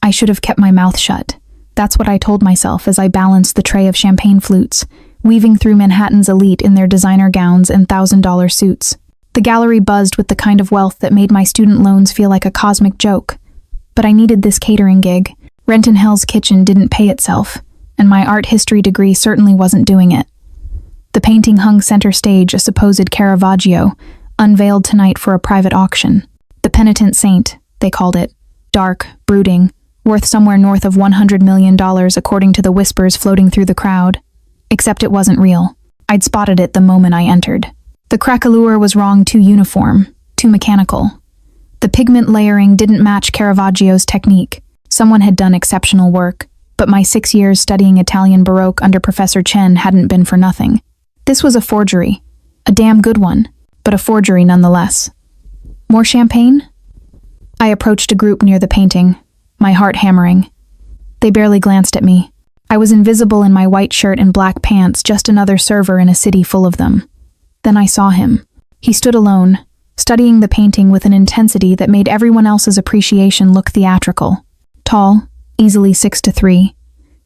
I should have kept my mouth shut. That's what I told myself as I balanced the tray of champagne flutes, weaving through Manhattan's elite in their designer gowns and $1,000 suits. The gallery buzzed with the kind of wealth that made my student loans feel like a cosmic joke. But I needed this catering gig. Rent in Hell's Kitchen didn't pay itself, and my art history degree certainly wasn't doing it. The painting hung center stage, a supposed Caravaggio, unveiled tonight for a private auction. The Penitent Saint, they called it. Dark, brooding, worth somewhere north of $100 million according to the whispers floating through the crowd. Except it wasn't real. I'd spotted it the moment I entered. The craquelure was wrong, too uniform, too mechanical. The pigment layering didn't match Caravaggio's technique. Someone had done exceptional work, but my 6 years studying Italian Baroque under Professor Chen hadn't been for nothing. This was a forgery. A damn good one, but a forgery nonetheless. More champagne? I approached a group near the painting, my heart hammering. They barely glanced at me. I was invisible in my white shirt and black pants, just another server in a city full of them. Then I saw him. He stood alone, studying the painting with an intensity that made everyone else's appreciation look theatrical. Tall, easily 6'3",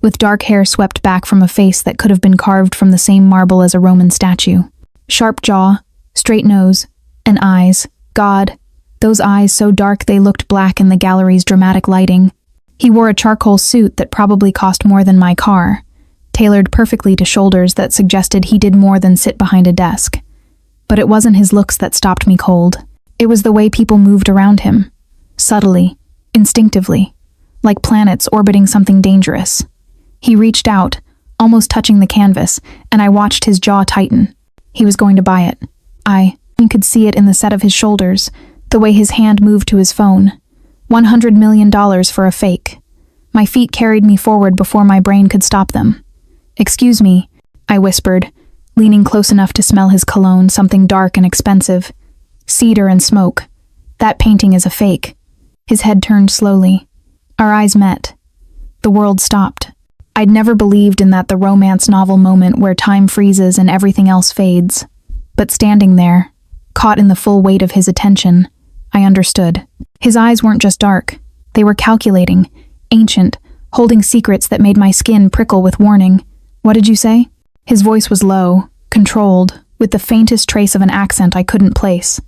with dark hair swept back from a face that could have been carved from the same marble as a Roman statue. Sharp jaw, straight nose, and eyes. God, those eyes so dark they looked black in the gallery's dramatic lighting. He wore a charcoal suit that probably cost more than my car, tailored perfectly to shoulders that suggested he did more than sit behind a desk. But it wasn't his looks that stopped me cold. It was the way people moved around him. Subtly, instinctively, like planets orbiting something dangerous. He reached out, almost touching the canvas, and I watched his jaw tighten. He was going to buy it. I could see it in the set of his shoulders, the way his hand moved to his phone. $100 million for a fake. My feet carried me forward before my brain could stop them. "Excuse me," I whispered, leaning close enough to smell his cologne, something dark and expensive. Cedar and smoke. "That painting is a fake." His head turned slowly. Our eyes met. The world stopped. I'd never believed in that the romance novel moment where time freezes and everything else fades. But standing there, caught in the full weight of his attention, I understood. His eyes weren't just dark. They were calculating, ancient, holding secrets that made my skin prickle with warning. "What did you say?" His voice was low, controlled, with the faintest trace of an accent I couldn't place.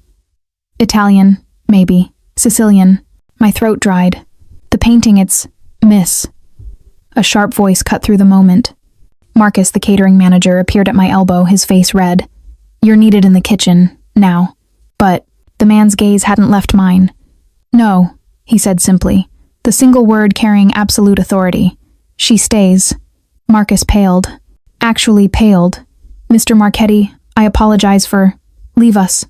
"Italian, maybe. Sicilian." My throat dried. "The painting, it's Miss." A sharp voice cut through the moment. Marcus, the catering manager, appeared at my elbow, his face red. "You're needed in the kitchen, now." But the man's gaze hadn't left mine. "No," he said simply, the single word carrying absolute authority. "She stays." Marcus paled. Actually paled. "Mr. Marchetti, I apologize for... Leave us."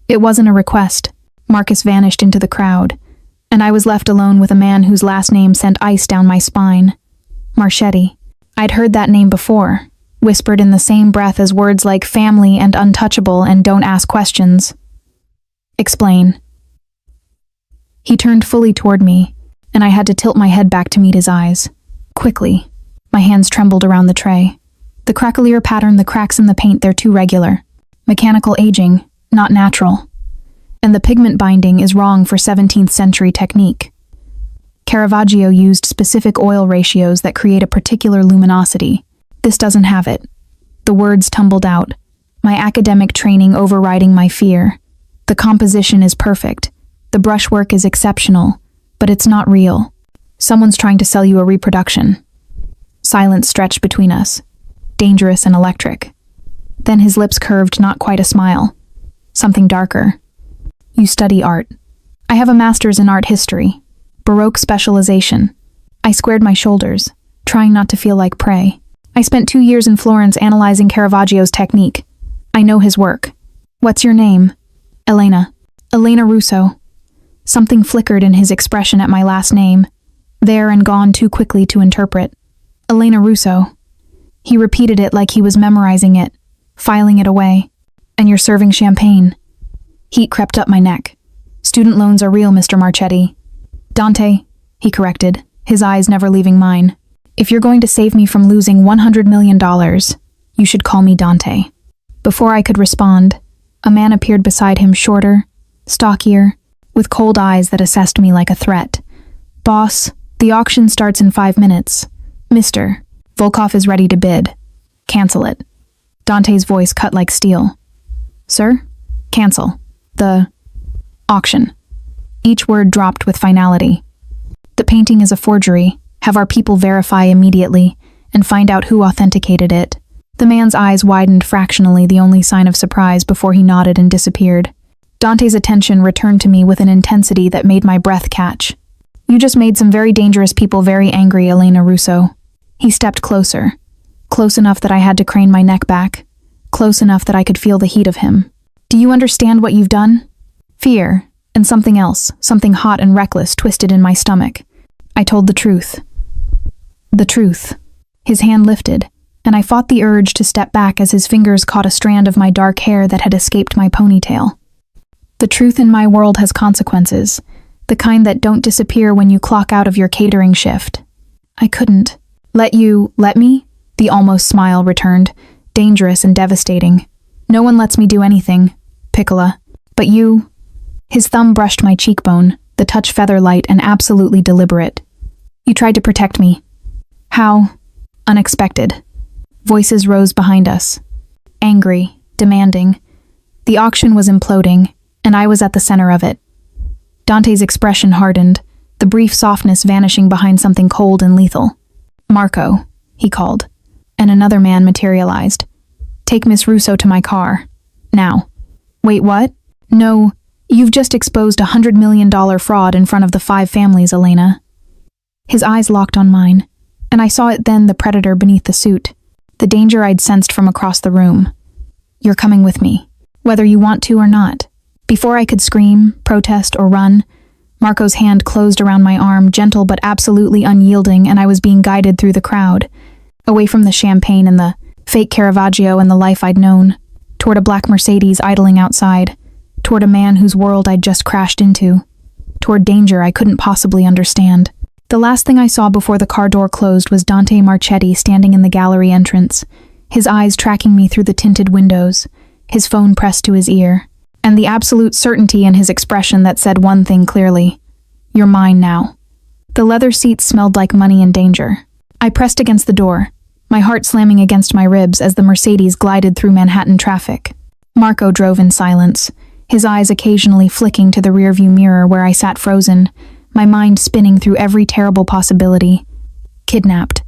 It wasn't a request. Marcus vanished into the crowd, and I was left alone with a man whose last name sent ice down my spine. Marchetti. I'd heard that name before, whispered in the same breath as words like family and untouchable and don't ask questions. "Explain." He turned fully toward me, and I had to tilt my head back to meet his eyes. Quickly. My hands trembled around the tray. The craquelure pattern, the cracks in the paint, they're too regular. Mechanical aging, not natural. And the pigment binding is wrong for 17th century technique. Caravaggio used specific oil ratios that create a particular luminosity. This doesn't have it. The words tumbled out, my academic training overriding my fear. The composition is perfect. The brushwork is exceptional, but it's not real. Someone's trying to sell you a reproduction. Silence stretched between us, dangerous and electric. Then his lips curved, not quite a smile. Something darker. "You study art." "I have a master's in art history. Baroque specialization." I squared my shoulders, trying not to feel like prey. "I spent 2 years in Florence analyzing Caravaggio's technique. I know his work." "What's your name?" "Elena. Elena Russo." Something flickered in his expression at my last name, there and gone too quickly to interpret. "Elena Russo." He repeated it like he was memorizing it, filing it away. "And you're serving champagne." Heat crept up my neck. "Student loans are real, Mr. Marchetti." "Dante," he corrected, his eyes never leaving mine. "If you're going to save me from losing $100 million, you should call me Dante." Before I could respond, a man appeared beside him, shorter, stockier, with cold eyes that assessed me like a threat. "Boss," The auction starts in 5 minutes. Mr. Volkov is ready to bid. Cancel it. Dante's voice cut like steel. Sir? Cancel. The auction. Each word dropped with finality. The painting is a forgery. Have our people verify immediately and find out who authenticated it. The man's eyes widened fractionally, the only sign of surprise, before he nodded and disappeared. Dante's attention returned to me with an intensity that made my breath catch. You just made some very dangerous people very angry, Elena Russo. He stepped closer. Close enough that I had to crane my neck back. Close enough that I could feel the heat of him. Do you understand what you've done? Fear, and something else, something hot and reckless, twisted in my stomach. I told the truth. The truth. His hand lifted, and I fought the urge to step back as his fingers caught a strand of my dark hair that had escaped my ponytail. The truth in my world has consequences, the kind that don't disappear when you clock out of your catering shift. I couldn't. Let me? The almost smile returned, dangerous and devastating. No one lets me do anything, Piccola. But you. His thumb brushed my cheekbone, the touch feather-light and absolutely deliberate. You tried to protect me. How? Unexpected. Voices rose behind us. Angry, demanding. The auction was imploding, and I was at the center of it. Dante's expression hardened, the brief softness vanishing behind something cold and lethal. Marco, he called, and another man materialized. Take Miss Russo to my car. Now. Wait, what? No, you've just exposed a $100 million fraud in front of the 5 families, Elena. His eyes locked on mine, and I saw it then, the predator beneath the suit, the danger I'd sensed from across the room. You're coming with me, whether you want to or not. Before I could scream, protest, or run, Marco's hand closed around my arm, gentle but absolutely unyielding, and I was being guided through the crowd, away from the champagne and the fake Caravaggio and the life I'd known, toward a black Mercedes idling outside, toward a man whose world I'd just crashed into, toward danger I couldn't possibly understand. The last thing I saw before the car door closed was Dante Marchetti standing in the gallery entrance, his eyes tracking me through the tinted windows, his phone pressed to his ear, and the absolute certainty in his expression that said one thing clearly: you're mine now. The leather seats smelled like money and danger. I pressed against the door, my heart slamming against my ribs as the Mercedes glided through Manhattan traffic. Marco drove in silence, his eyes occasionally flicking to the rearview mirror where I sat frozen, my mind spinning through every terrible possibility. Kidnapped.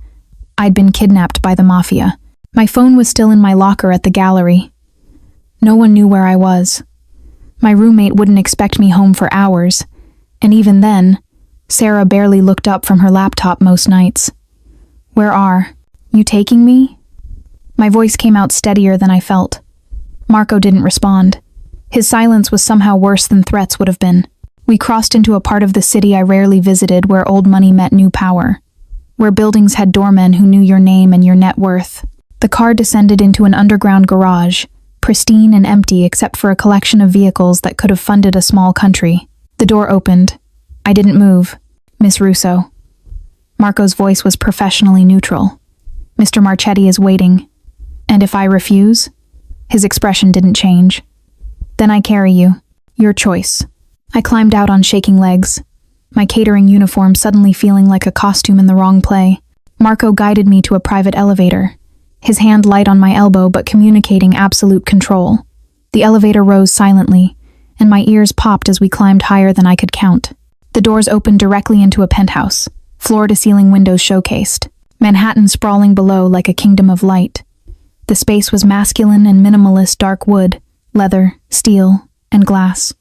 I'd been kidnapped by the Mafia. My phone was still in my locker at the gallery. No one knew where I was. My roommate wouldn't expect me home for hours, and even then, Sarah barely looked up from her laptop most nights. Where are you taking me? My voice came out steadier than I felt. Marco didn't respond. His silence was somehow worse than threats would have been. We crossed into a part of the city I rarely visited, where old money met new power, where buildings had doormen who knew your name and your net worth. The car descended into an underground garage, pristine and empty except for a collection of vehicles that could have funded a small country. The door opened. I didn't move. Miss Russo. Marco's voice was professionally neutral. Mr. Marchetti is waiting. And if I refuse? His expression didn't change. Then I carry you. Your choice. I climbed out on shaking legs, my catering uniform suddenly feeling like a costume in the wrong play. Marco guided me to a private elevator, his hand light on my elbow but communicating absolute control. The elevator rose silently, and my ears popped as we climbed higher than I could count. The doors opened directly into a penthouse, floor-to-ceiling windows showcased, Manhattan sprawling below like a kingdom of light. The space was masculine and minimalist, dark wood, leather, steel, and glass.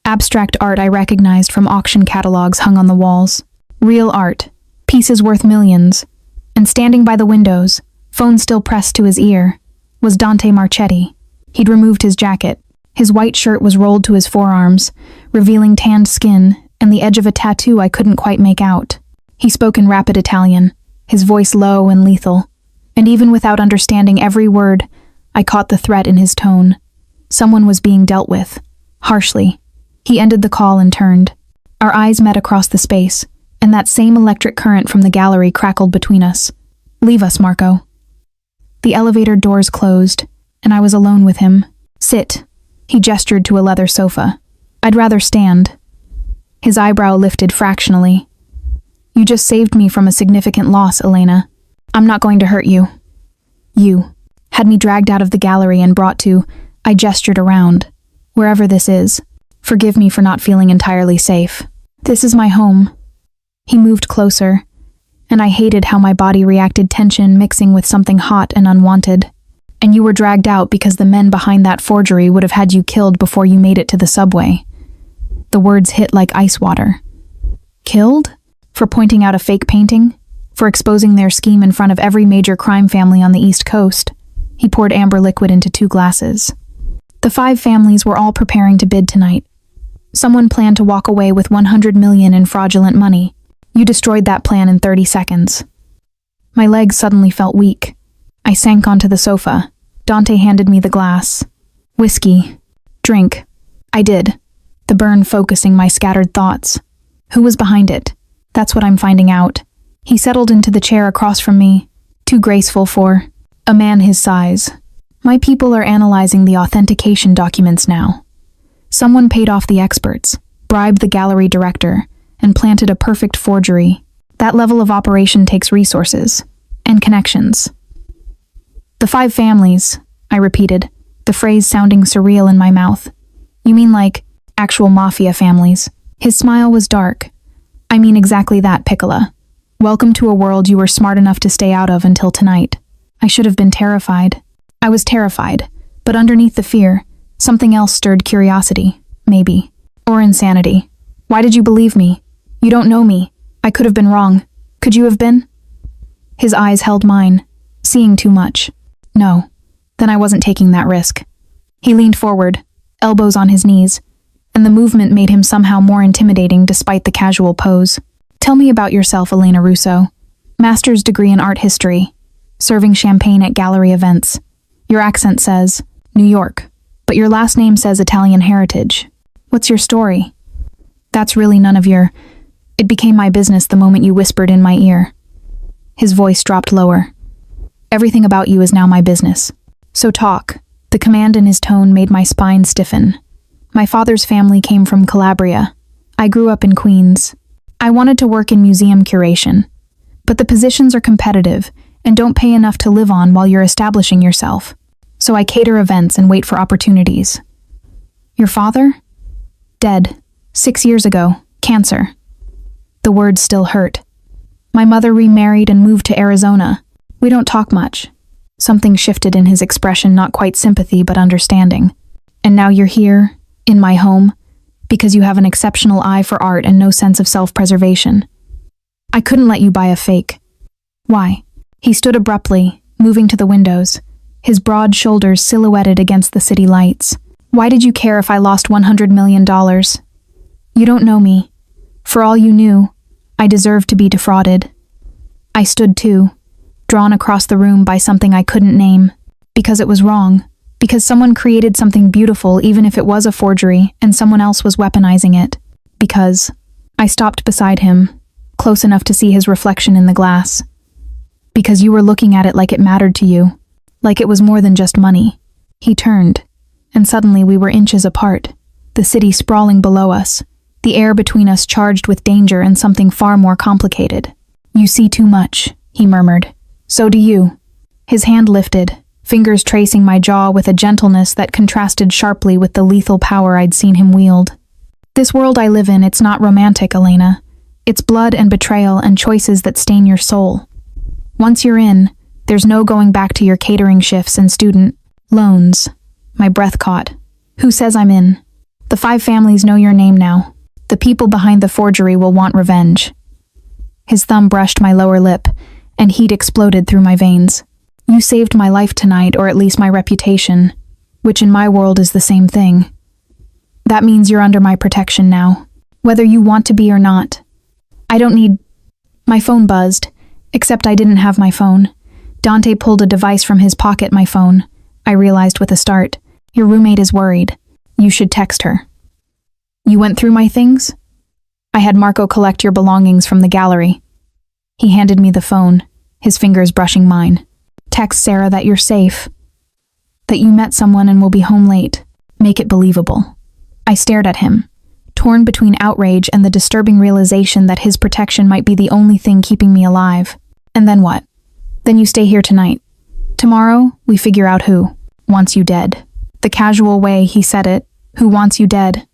Abstract art I recognized from auction catalogs hung on the walls. Real art, pieces worth millions. And standing by the windows, phone still pressed to his ear, was Dante Marchetti. He'd removed his jacket. His white shirt was rolled to his forearms, revealing tanned skin and the edge of a tattoo I couldn't quite make out. He spoke in rapid Italian, his voice low and lethal. And even without understanding every word, I caught the threat in his tone. Someone was being dealt with, harshly. He ended the call and turned. Our eyes met across the space, and that same electric current from the gallery crackled between us. Leave us, Marco. The elevator doors closed, and I was alone with him. Sit. He gestured to a leather sofa. I'd rather stand. His eyebrow lifted fractionally. You just saved me from a significant loss, Elena. I'm not going to hurt you. You had me dragged out of the gallery and brought to, I gestured around, wherever this is. Forgive me for not feeling entirely safe. This is my home. He moved closer, and I hated how my body reacted, tension mixing with something hot and unwanted. And you were dragged out because the men behind that forgery would have had you killed before you made it to the subway. The words hit like ice water. Killed? For pointing out a fake painting? For exposing their scheme in front of every major crime family on the East Coast? He poured amber liquid into 2 glasses. The 5 families were all preparing to bid tonight. Someone planned to walk away with $100 million in fraudulent money. You destroyed that plan in 30 seconds. My legs suddenly felt weak. I sank onto the sofa. Dante handed me the glass. Whiskey. Drink. I did. The burn focusing my scattered thoughts. Who was behind it? That's what I'm finding out. He settled into the chair across from me, too graceful for a man his size. My people are analyzing the authentication documents now. Someone paid off the experts, bribed the gallery director, and planted a perfect forgery. That level of operation takes resources and connections. The 5 families, I repeated, the phrase sounding surreal in my mouth. You mean like actual Mafia families? His smile was dark. I mean exactly that, Piccola. Welcome to a world you were smart enough to stay out of until tonight. I should have been terrified. I was terrified, but underneath the fear, something else stirred curiosity, maybe. Or insanity. Why did you believe me? You don't know me. I could have been wrong. Could you have been? His eyes held mine, seeing too much. No. Then I wasn't taking that risk. He leaned forward, elbows on his knees, and the movement made him somehow more intimidating despite the casual pose. Tell me about yourself, Elena Russo. Master's degree in art history. Serving champagne at gallery events. Your accent says New York, but your last name says Italian heritage. What's your story? That's really none of your... It became my business the moment you whispered in my ear. His voice dropped lower. Everything about you is now my business. So talk. The command in his tone made my spine stiffen. My father's family came from Calabria. I grew up in Queens. I wanted to work in museum curation. But the positions are competitive and don't pay enough to live on while you're establishing yourself. So I cater events and wait for opportunities. Your father? Dead. 6 years ago. Cancer. The words still hurt. My mother remarried and moved to Arizona. We don't talk much. Something shifted in his expression, not quite sympathy, but understanding. And now you're here, in my home, because you have an exceptional eye for art and no sense of self-preservation. I couldn't let you buy a fake. Why? He stood abruptly, moving to the windows, his broad shoulders silhouetted against the city lights. Why did you care if I lost $100 million? You don't know me. For all you knew, I deserved to be defrauded. I stood too, drawn across the room by something I couldn't name, because it was wrong, because someone created something beautiful even if it was a forgery and someone else was weaponizing it, because I stopped beside him, close enough to see his reflection in the glass, because you were looking at it like it mattered to you, like it was more than just money. He turned, and suddenly we were inches apart, the city sprawling below us, the air between us charged with danger and something far more complicated. You see too much, he murmured. So do you. His hand lifted, fingers tracing my jaw with a gentleness that contrasted sharply with the lethal power I'd seen him wield. This world I live in, it's not romantic, Elena. It's blood and betrayal and choices that stain your soul. Once you're in, there's no going back to your catering shifts and student loans. My breath caught. Who says I'm in? The 5 families know your name now. The people behind the forgery will want revenge. His thumb brushed my lower lip, and heat exploded through my veins. You saved my life tonight, or at least my reputation, which in my world is the same thing. That means you're under my protection now, whether you want to be or not. I don't need... My phone buzzed, except I didn't have my phone. Dante pulled a device from his pocket, my phone. I realized with a start. Your roommate is worried. You should text her. You went through my things? I had Marco collect your belongings from the gallery. He handed me the phone, his fingers brushing mine. Text Sarah that you're safe. That you met someone and will be home late. Make it believable. I stared at him. torn between outrage and the disturbing realization that his protection might be the only thing keeping me alive. And then what? Then you stay here tonight. Tomorrow, we figure out who wants you dead. The casual way he said it, who wants you dead,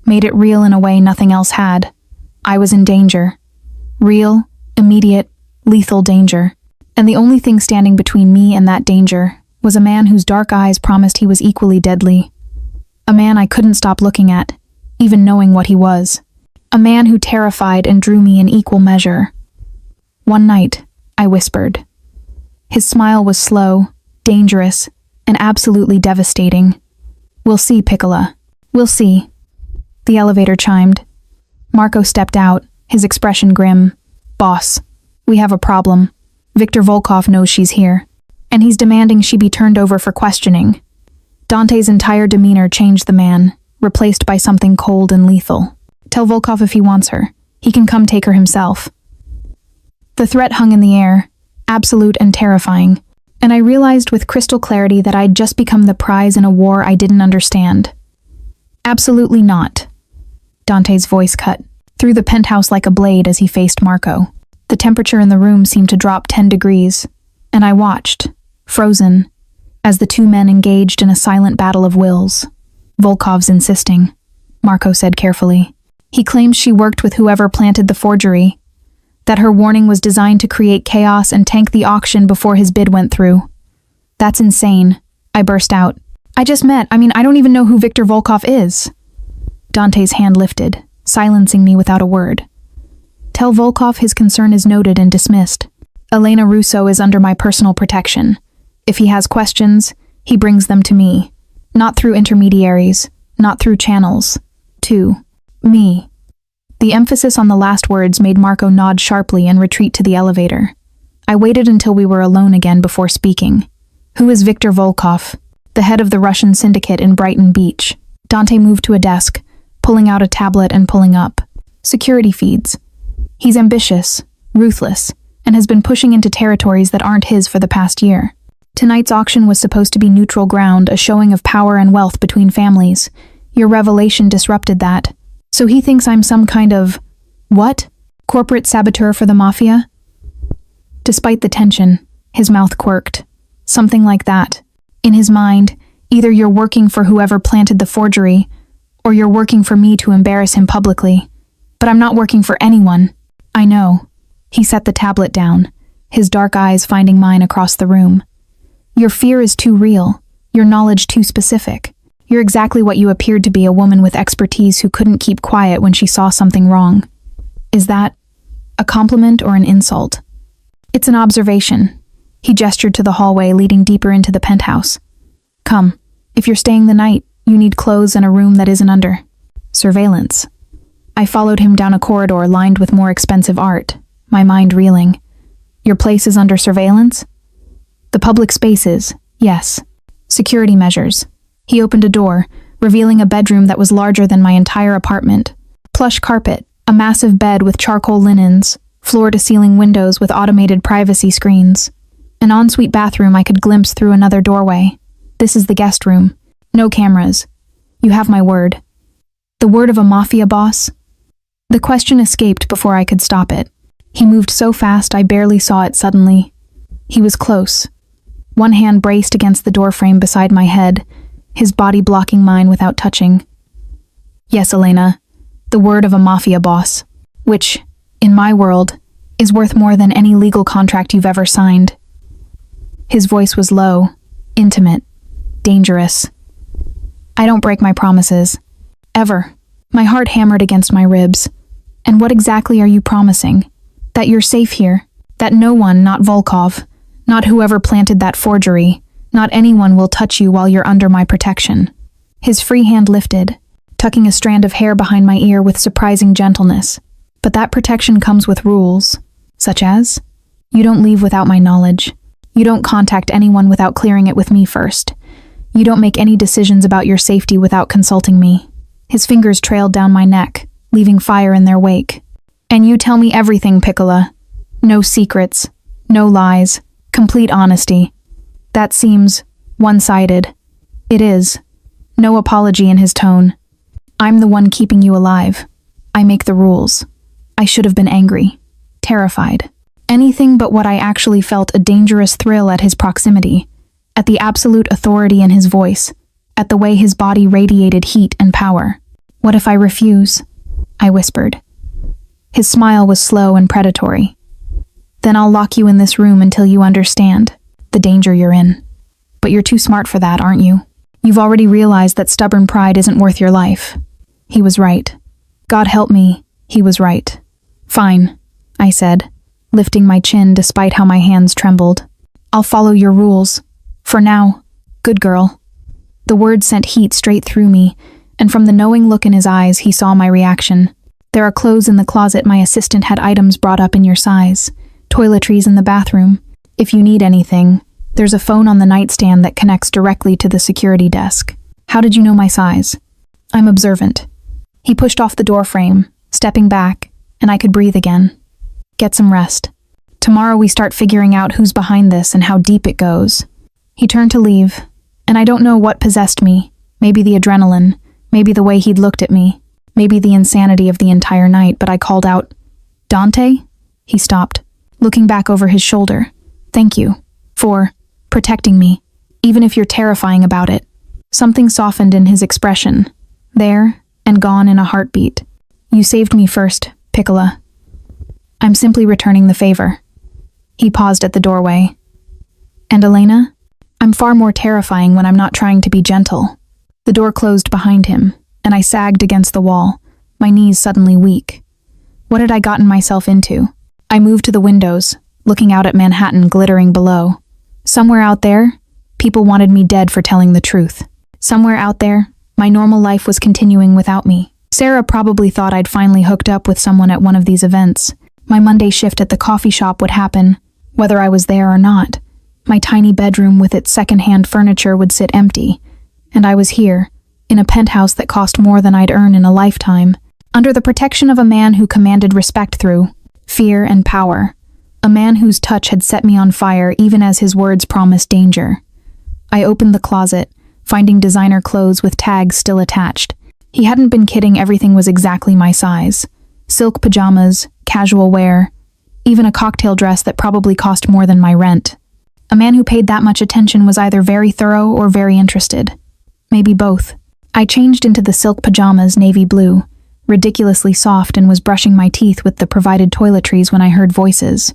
made it real in a way nothing else had. I was in danger. Real, immediate, lethal danger. And the only thing standing between me and that danger was a man whose dark eyes promised he was equally deadly. A man I couldn't stop looking at, even knowing what he was. A man who terrified and drew me in equal measure. One night, I whispered. His smile was slow, dangerous, and absolutely devastating. We'll see, Piccola. We'll see. The elevator chimed. Marco stepped out, his expression grim. Boss, we have a problem. Victor Volkov knows she's here, and he's demanding she be turned over for questioning. Dante's entire demeanor changed the man, replaced by something cold and lethal. Tell Volkov if he wants her. He can come take her himself. The threat hung in the air, absolute and terrifying, and I realized with crystal clarity that I'd just become the prize in a war I didn't understand. Absolutely not. Dante's voice cut through the penthouse like a blade as he faced Marco. The temperature in the room seemed to drop 10 degrees, and I watched, frozen, as the two men engaged in a silent battle of wills. Volkov's insisting, Marco said carefully. He claims she worked with whoever planted the forgery, that her warning was designed to create chaos and tank the auction before his bid went through. That's insane, I burst out. I don't even know who Victor Volkov is. Dante's hand lifted, silencing me without a word. Tell Volkov his concern is noted and dismissed. Elena Russo is under my personal protection. If he has questions, he brings them to me. Not through intermediaries, not through channels. To me. The emphasis on the last words made Marco nod sharply and retreat to the elevator. I waited until we were alone again before speaking. Who is Victor Volkov, the head of the Russian syndicate in Brighton Beach? Dante moved to a desk, pulling out a tablet and pulling up. Security feeds. He's ambitious, ruthless, and has been pushing into territories that aren't his for the past year. Tonight's auction was supposed to be neutral ground, a showing of power and wealth between families. Your revelation disrupted that. So he thinks I'm some kind of, what? Corporate saboteur for the Mafia? Despite the tension, his mouth quirked. Something like that. In his mind, either you're working for whoever planted the forgery, or you're working for me to embarrass him publicly. But I'm not working for anyone. I know. He set the tablet down, his dark eyes finding mine across the room. Your fear is too real, your knowledge too specific. You're exactly what you appeared to be, a woman with expertise who couldn't keep quiet when she saw something wrong. Is that a compliment or an insult? It's an observation. He gestured to the hallway leading deeper into the penthouse. Come, if you're staying the night, you need clothes and a room that isn't under surveillance. I followed him down a corridor lined with more expensive art, my mind reeling. Your place is under surveillance? The public spaces, yes. Security measures. He opened a door, revealing a bedroom that was larger than my entire apartment. Plush carpet, a massive bed with charcoal linens, floor-to-ceiling windows with automated privacy screens. An ensuite bathroom I could glimpse through another doorway. This is the guest room. No cameras. You have my word. The word of a Mafia boss? The question escaped before I could stop it. He moved so fast I barely saw it suddenly. He was close. One hand braced against the doorframe beside my head, his body blocking mine without touching. Yes, Elena, the word of a Mafia boss, which, in my world, is worth more than any legal contract you've ever signed. His voice was low, intimate, dangerous. I don't break my promises. Ever. My heart hammered against my ribs. And what exactly are you promising? That you're safe here? That no one, not Volkov, not whoever planted that forgery, not anyone will touch you while you're under my protection. His free hand lifted, tucking a strand of hair behind my ear with surprising gentleness. But that protection comes with rules, such as, you don't leave without my knowledge. You don't contact anyone without clearing it with me first. You don't make any decisions about your safety without consulting me. His fingers trailed down my neck, leaving fire in their wake. And you tell me everything, Piccola. No secrets, no lies, complete honesty. That seems one-sided. It is. No apology in his tone. I'm the one keeping you alive. I make the rules. I should have been angry, terrified. Anything but what I actually felt a dangerous thrill at his proximity, at the absolute authority in his voice, at the way his body radiated heat and power. What if I refuse? I whispered. His smile was slow and predatory. Then I'll lock you in this room until you understand the danger you're in. But you're too smart for that, aren't you? You've already realized that stubborn pride isn't worth your life. He was right. God help me, he was right. Fine, I said, lifting my chin despite how my hands trembled. I'll follow your rules. For now, good girl. The words sent heat straight through me, and from the knowing look in his eyes, he saw my reaction. There are clothes in the closet. My assistant had items brought up in your size. Toiletries in the bathroom. If you need anything, there's a phone on the nightstand that connects directly to the security desk. How did you know my size? I'm observant. He pushed off the door frame, stepping back, and I could breathe again. Get some rest. Tomorrow we start figuring out who's behind this and how deep it goes. He turned to leave, and I don't know what possessed me. Maybe the adrenaline, maybe the way he'd looked at me, maybe the insanity of the entire night, but I called out, "Dante?" He stopped, looking back over his shoulder. "Thank you for protecting me, even if you're terrifying about it." Something softened in his expression, there and gone in a heartbeat. "You saved me first, Piccola. I'm simply returning the favor." He paused at the doorway. "And Elena? I'm far more terrifying when I'm not trying to be gentle." The door closed behind him, and I sagged against the wall, my knees suddenly weak. What had I gotten myself into? I moved to the windows, looking out at Manhattan glittering below. Somewhere out there, people wanted me dead for telling the truth. Somewhere out there, my normal life was continuing without me. Sarah probably thought I'd finally hooked up with someone at one of these events. My Monday shift at the coffee shop would happen, whether I was there or not. My tiny bedroom with its second-hand furniture would sit empty, and I was here, in a penthouse that cost more than I'd earn in a lifetime, under the protection of a man who commanded respect through fear and power, a man whose touch had set me on fire even as his words promised danger. I opened the closet, finding designer clothes with tags still attached. He hadn't been kidding, everything was exactly my size. Silk pajamas, casual wear, even a cocktail dress that probably cost more than my rent. A man who paid that much attention was either very thorough or very interested. Maybe both. I changed into the silk pajamas, navy blue, ridiculously soft, and was brushing my teeth with the provided toiletries when I heard voices.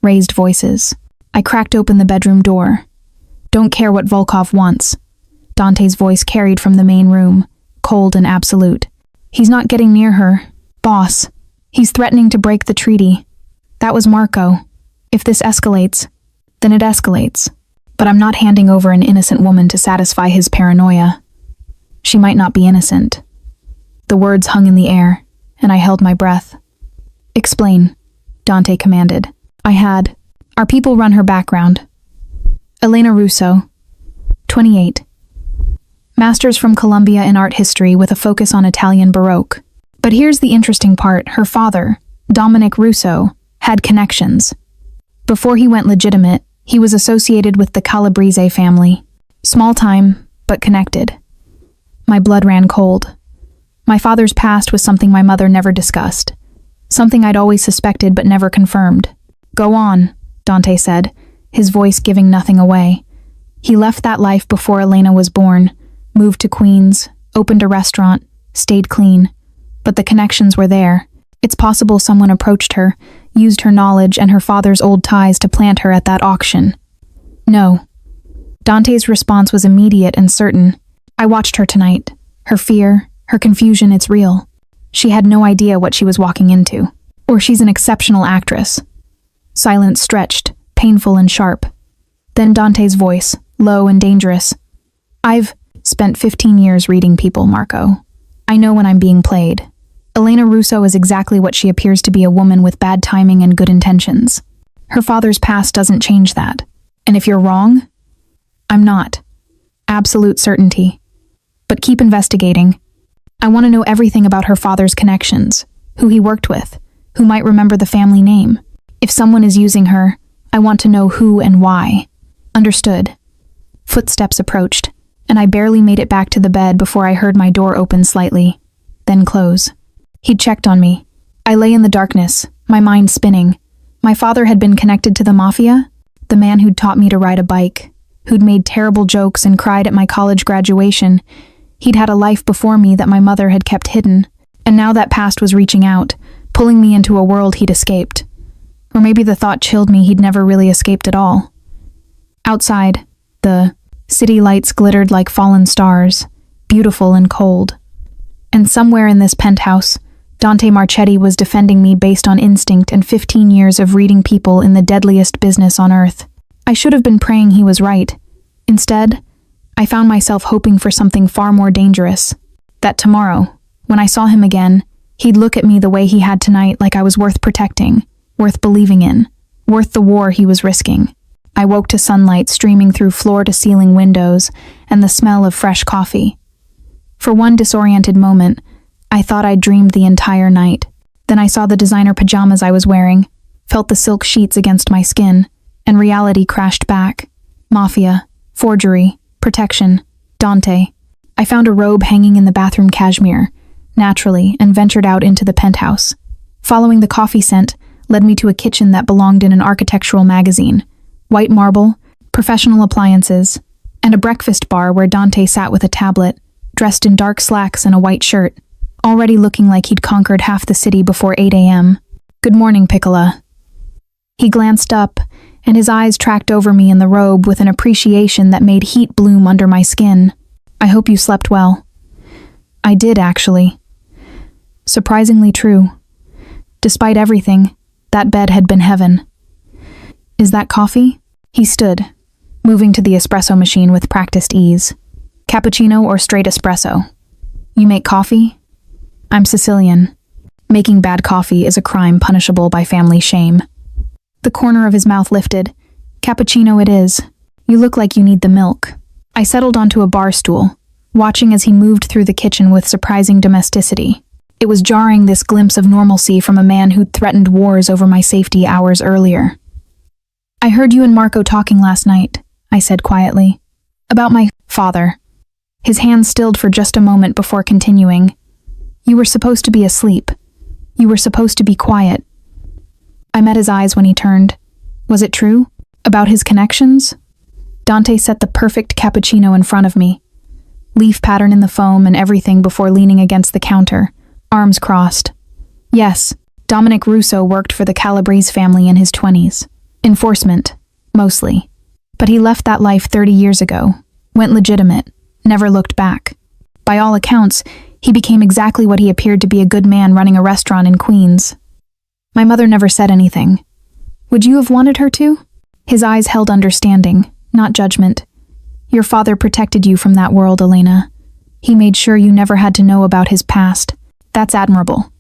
Raised voices. I cracked open the bedroom door. "Don't care what Volkov wants." Dante's voice carried from the main room, cold and absolute. "He's not getting near her. Boss. He's threatening to break the treaty. That was Marco. If this escalates, then it escalates. But I'm not handing over an innocent woman to satisfy his paranoia. She might not be innocent." The words hung in the air, and I held my breath. "Explain," Dante commanded. Our people run her background. Elena Russo, 28. Masters from Columbia in art history with a focus on Italian Baroque. But here's the interesting part. Her father, Dominic Russo, had connections. Before he went legitimate, he was associated with the Calabrese family. Small time, but connected. My blood ran cold. My father's past was something my mother never discussed. Something I'd always suspected but never confirmed. "Go on," Dante said, his voice giving nothing away. He left that life before Elena was born, moved to Queens, opened a restaurant, stayed clean. But the connections were there. It's possible someone approached her, used her knowledge and her father's old ties to plant her at that auction. "No." Dante's response was immediate and certain. "I watched her tonight. Her fear, her confusion, it's real. She had no idea what she was walking into. Or she's an exceptional actress." Silence stretched, painful and sharp. Then Dante's voice, low and dangerous. "I've spent 15 years reading people, Marco. I know when I'm being played. Elena Russo is exactly what she appears to be, a woman with bad timing and good intentions. Her father's past doesn't change that. And if you're wrong, I'm not. Absolute certainty. But keep investigating. I want to know everything about her father's connections, who he worked with, who might remember the family name. If someone is using her, I want to know who and why." Understood. Footsteps approached, and I barely made it back to the bed before I heard my door open slightly. then close. He'd checked on me. I lay in the darkness, my mind spinning. My father had been connected to the Mafia, the man who'd taught me to ride a bike, who'd made terrible jokes and cried at my college graduation. He'd had a life before me that my mother had kept hidden, and now that past was reaching out, pulling me into a world he'd escaped. Or maybe the thought chilled me he'd never really escaped at all. Outside, the city lights glittered like fallen stars, beautiful and cold. And somewhere in this penthouse, Dante Marchetti was defending me based on instinct and 15 years of reading people in the deadliest business on earth. I should have been praying he was right. Instead, I found myself hoping for something far more dangerous. That tomorrow, when I saw him again, he'd look at me the way he had tonight, like I was worth protecting, worth believing in, worth the war he was risking. I woke to sunlight streaming through floor-to-ceiling windows and the smell of fresh coffee. For one disoriented moment, I thought I'd dreamed the entire night. Then I saw the designer pajamas I was wearing, felt the silk sheets against my skin, and reality crashed back. Mafia, forgery, protection, Dante. I found a robe hanging in the bathroom cashmere, naturally, and ventured out into the penthouse. Following the coffee scent led me to a kitchen that belonged in an architectural magazine. White marble, professional appliances, and a breakfast bar where Dante sat with a tablet, dressed in dark slacks and a white shirt, already looking like he'd conquered half the city before 8 a.m. "Good morning, Piccola." He glanced up, and his eyes tracked over me in the robe with an appreciation that made heat bloom under my skin. "I hope you slept well." I did, actually. Surprisingly true. Despite everything, that bed had been heaven. "Is that coffee?" He stood, moving to the espresso machine with practiced ease. "Cappuccino or straight espresso?" "You make coffee?" "I'm Sicilian. Making bad coffee is a crime punishable by family shame." The corner of his mouth lifted. "Cappuccino it is. You look like you need the milk." I settled onto a bar stool, watching as he moved through the kitchen with surprising domesticity. It was jarring, this glimpse of normalcy from a man who'd threatened wars over my safety hours earlier. "I heard you and Marco talking last night," I said quietly. "About my father." His hand stilled for just a moment before continuing. "You were supposed to be asleep. You were supposed to be quiet." I met his eyes when he turned. Was it true? About his connections? Dante set the perfect cappuccino in front of me. Leaf pattern in the foam and everything before leaning against the counter, arms crossed. Yes, Dominic Russo worked for the Calabrese family in his 20s. Enforcement, mostly. But he left that life 30 years ago, went legitimate, never looked back. By all accounts, he became exactly what he appeared to be, a good man running a restaurant in Queens. My mother never said anything. Would you have wanted her to? His eyes held understanding, not judgment. Your father protected you from that world, Elena. He made sure you never had to know about his past. That's admirable.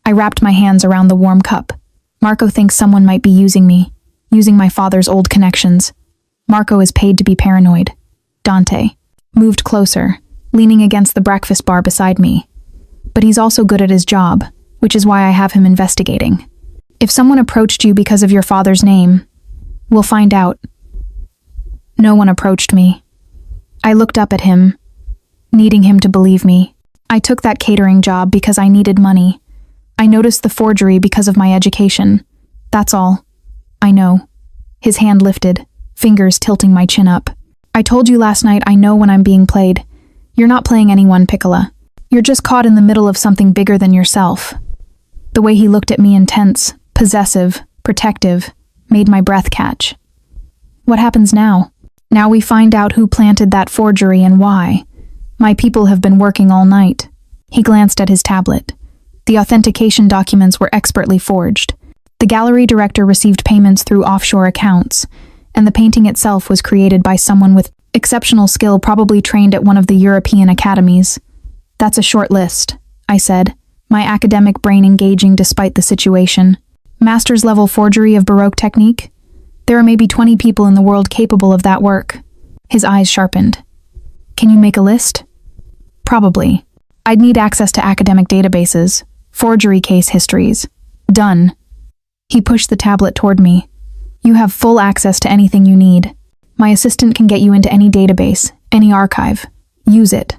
I wrapped my hands around the warm cup. Marco thinks someone might be using me, using my father's old connections. Marco is paid to be paranoid. Dante moved closer, leaning against the breakfast bar beside me. But he's also good at his job, which is why I have him investigating. If someone approached you because of your father's name, we'll find out. No one approached me. I looked up at him, needing him to believe me. I took that catering job because I needed money. I noticed the forgery because of my education. That's all. I know. His hand lifted, fingers tilting my chin up. I told you last night I know when I'm being played. You're not playing anyone, Piccola. You're just caught in the middle of something bigger than yourself. The way he looked at me, intense, possessive, protective, made my breath catch. What happens now? Now we find out who planted that forgery and why. My people have been working all night. He glanced at his tablet. The authentication documents were expertly forged. The gallery director received payments through offshore accounts, and the painting itself was created by someone with exceptional skill, probably trained at one of the European academies. That's a short list, I said, my academic brain engaging despite the situation. Master's level forgery of Baroque technique? There are maybe 20 people in the world capable of that work. His eyes sharpened. Can you make a list? Probably. I'd need access to academic databases, forgery case histories. Done. He pushed the tablet toward me. You have full access to anything you need. My assistant can get you into any database, any archive. Use it.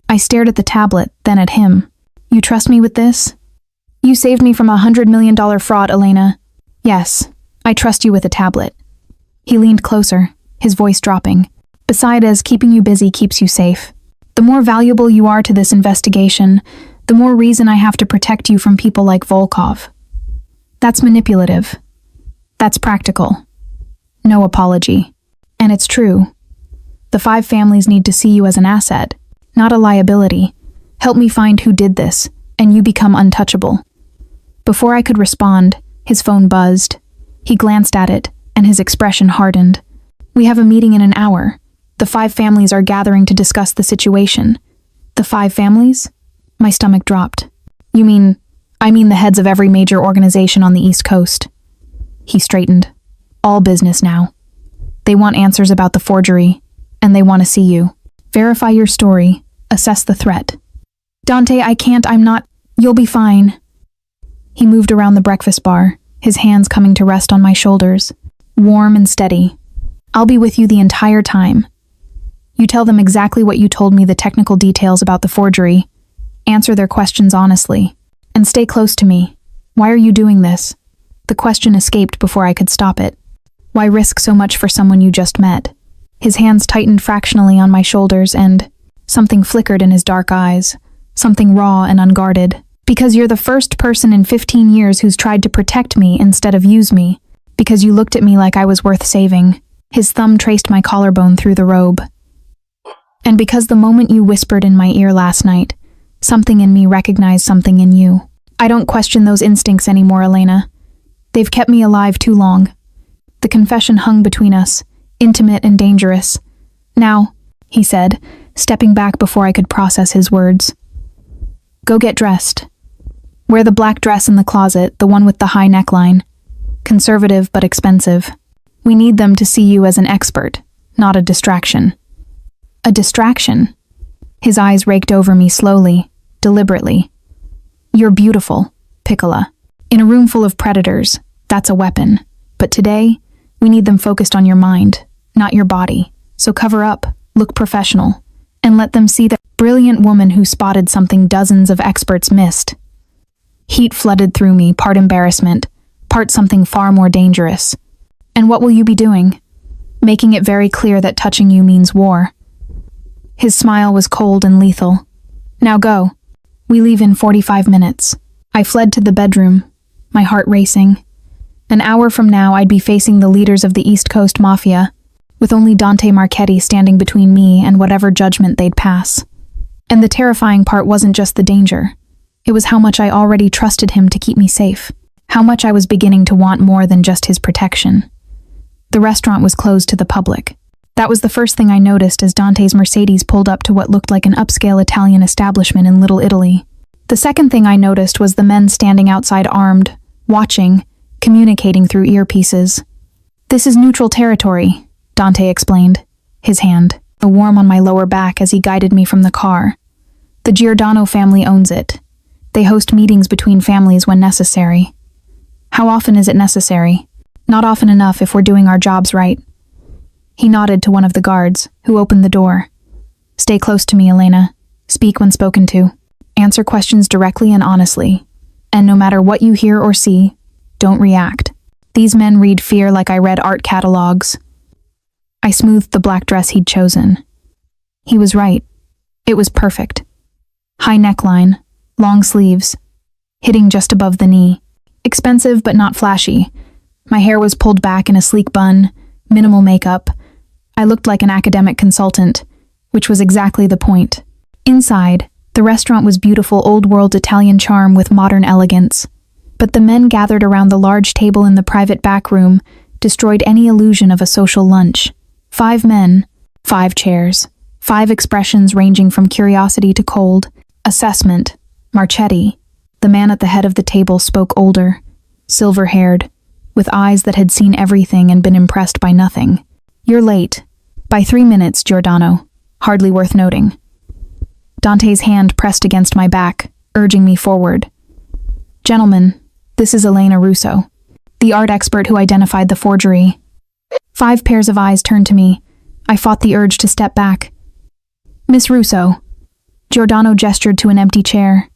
I stared at the tablet, then at him. You trust me with this? You saved me from $100 million fraud, Elena. Yes, I trust you with a tablet. He leaned closer, his voice dropping. Besides, keeping you busy keeps you safe. The more valuable you are to this investigation, the more reason I have to protect you from people like Volkov. That's manipulative. That's practical. No apology. And it's true. The 5 families need to see you as an asset, not a liability. Help me find who did this, and you become untouchable. Before I could respond, his phone buzzed. He glanced at it, and his expression hardened. We have a meeting in an hour. The 5 families are gathering to discuss the situation. The 5 families? My stomach dropped. I mean the heads of every major organization on the East Coast. He straightened. All business now. They want answers about the forgery, and they want to see you. Verify your story. Assess the threat. Dante, I can't, I'm not. You'll be fine. He moved around the breakfast bar, his hands coming to rest on my shoulders. Warm and steady. I'll be with you the entire time. You tell them exactly what you told me, the technical details about the forgery. Answer their questions honestly. And stay close to me. Why are you doing this? The question escaped before I could stop it. Why risk so much for someone you just met? His hands tightened fractionally on my shoulders and something flickered in his dark eyes. Something raw and unguarded. Because you're the first person in 15 years who's tried to protect me instead of use me. Because you looked at me like I was worth saving. His thumb traced my collarbone through the robe. And because the moment you whispered in my ear last night, something in me recognized something in you. I don't question those instincts anymore, Elena. They've kept me alive too long. The confession hung between us, intimate and dangerous. Now, he said, stepping back before I could process his words. Go get dressed. Wear the black dress in the closet, the one with the high neckline. Conservative but expensive. We need them to see you as an expert, not a distraction. A distraction? His eyes raked over me slowly, deliberately. You're beautiful, Piccola. In a room full of predators, that's a weapon. But today, we need them focused on your mind, not your body. So cover up, look professional, and let them see the brilliant woman who spotted something dozens of experts missed. Heat flooded through me, part embarrassment, part something far more dangerous. And what will you be doing? Making it very clear that touching you means war. His smile was cold and lethal. Now go. We leave in 45 minutes. I fled to the bedroom, my heart racing. An hour from now, I'd be facing the leaders of the East Coast Mafia, with only Dante Marchetti standing between me and whatever judgment they'd pass. And the terrifying part wasn't just the danger. It was how much I already trusted him to keep me safe. How much I was beginning to want more than just his protection. The restaurant was closed to the public. That was the first thing I noticed as Dante's Mercedes pulled up to what looked like an upscale Italian establishment in Little Italy. The second thing I noticed was the men standing outside armed, watching, communicating through earpieces. This is neutral territory, Dante explained, his hand, a warm on my lower back as he guided me from the car. The Giordano family owns it. They host meetings between families when necessary. How often is it necessary? Not often enough if we're doing our jobs right. He nodded to one of the guards, who opened the door. Stay close to me, Elena. Speak when spoken to. Answer questions directly and honestly. And no matter what you hear or see, don't react. These men read fear like I read art catalogs. I smoothed the black dress he'd chosen. He was right. It was perfect. High neckline, long sleeves, hitting just above the knee. Expensive but not flashy. My hair was pulled back in a sleek bun, minimal makeup. I looked like an academic consultant, which was exactly the point. Inside, the restaurant was beautiful old-world Italian charm with modern elegance. But the men gathered around the large table in the private back room destroyed any illusion of a social lunch. 5 men, 5 chairs, 5 expressions ranging from curiosity to cold. Assessment. Marchetti, the man at the head of the table, spoke older, silver-haired, with eyes that had seen everything and been impressed by nothing. You're late. By 3 minutes, Giordano. Hardly worth noting. Dante's hand pressed against my back, urging me forward. Gentlemen, this is Elena Russo, the art expert who identified the forgery. 5 pairs of eyes turned to me. I fought the urge to step back. Miss Russo. Giordano gestured to an empty chair.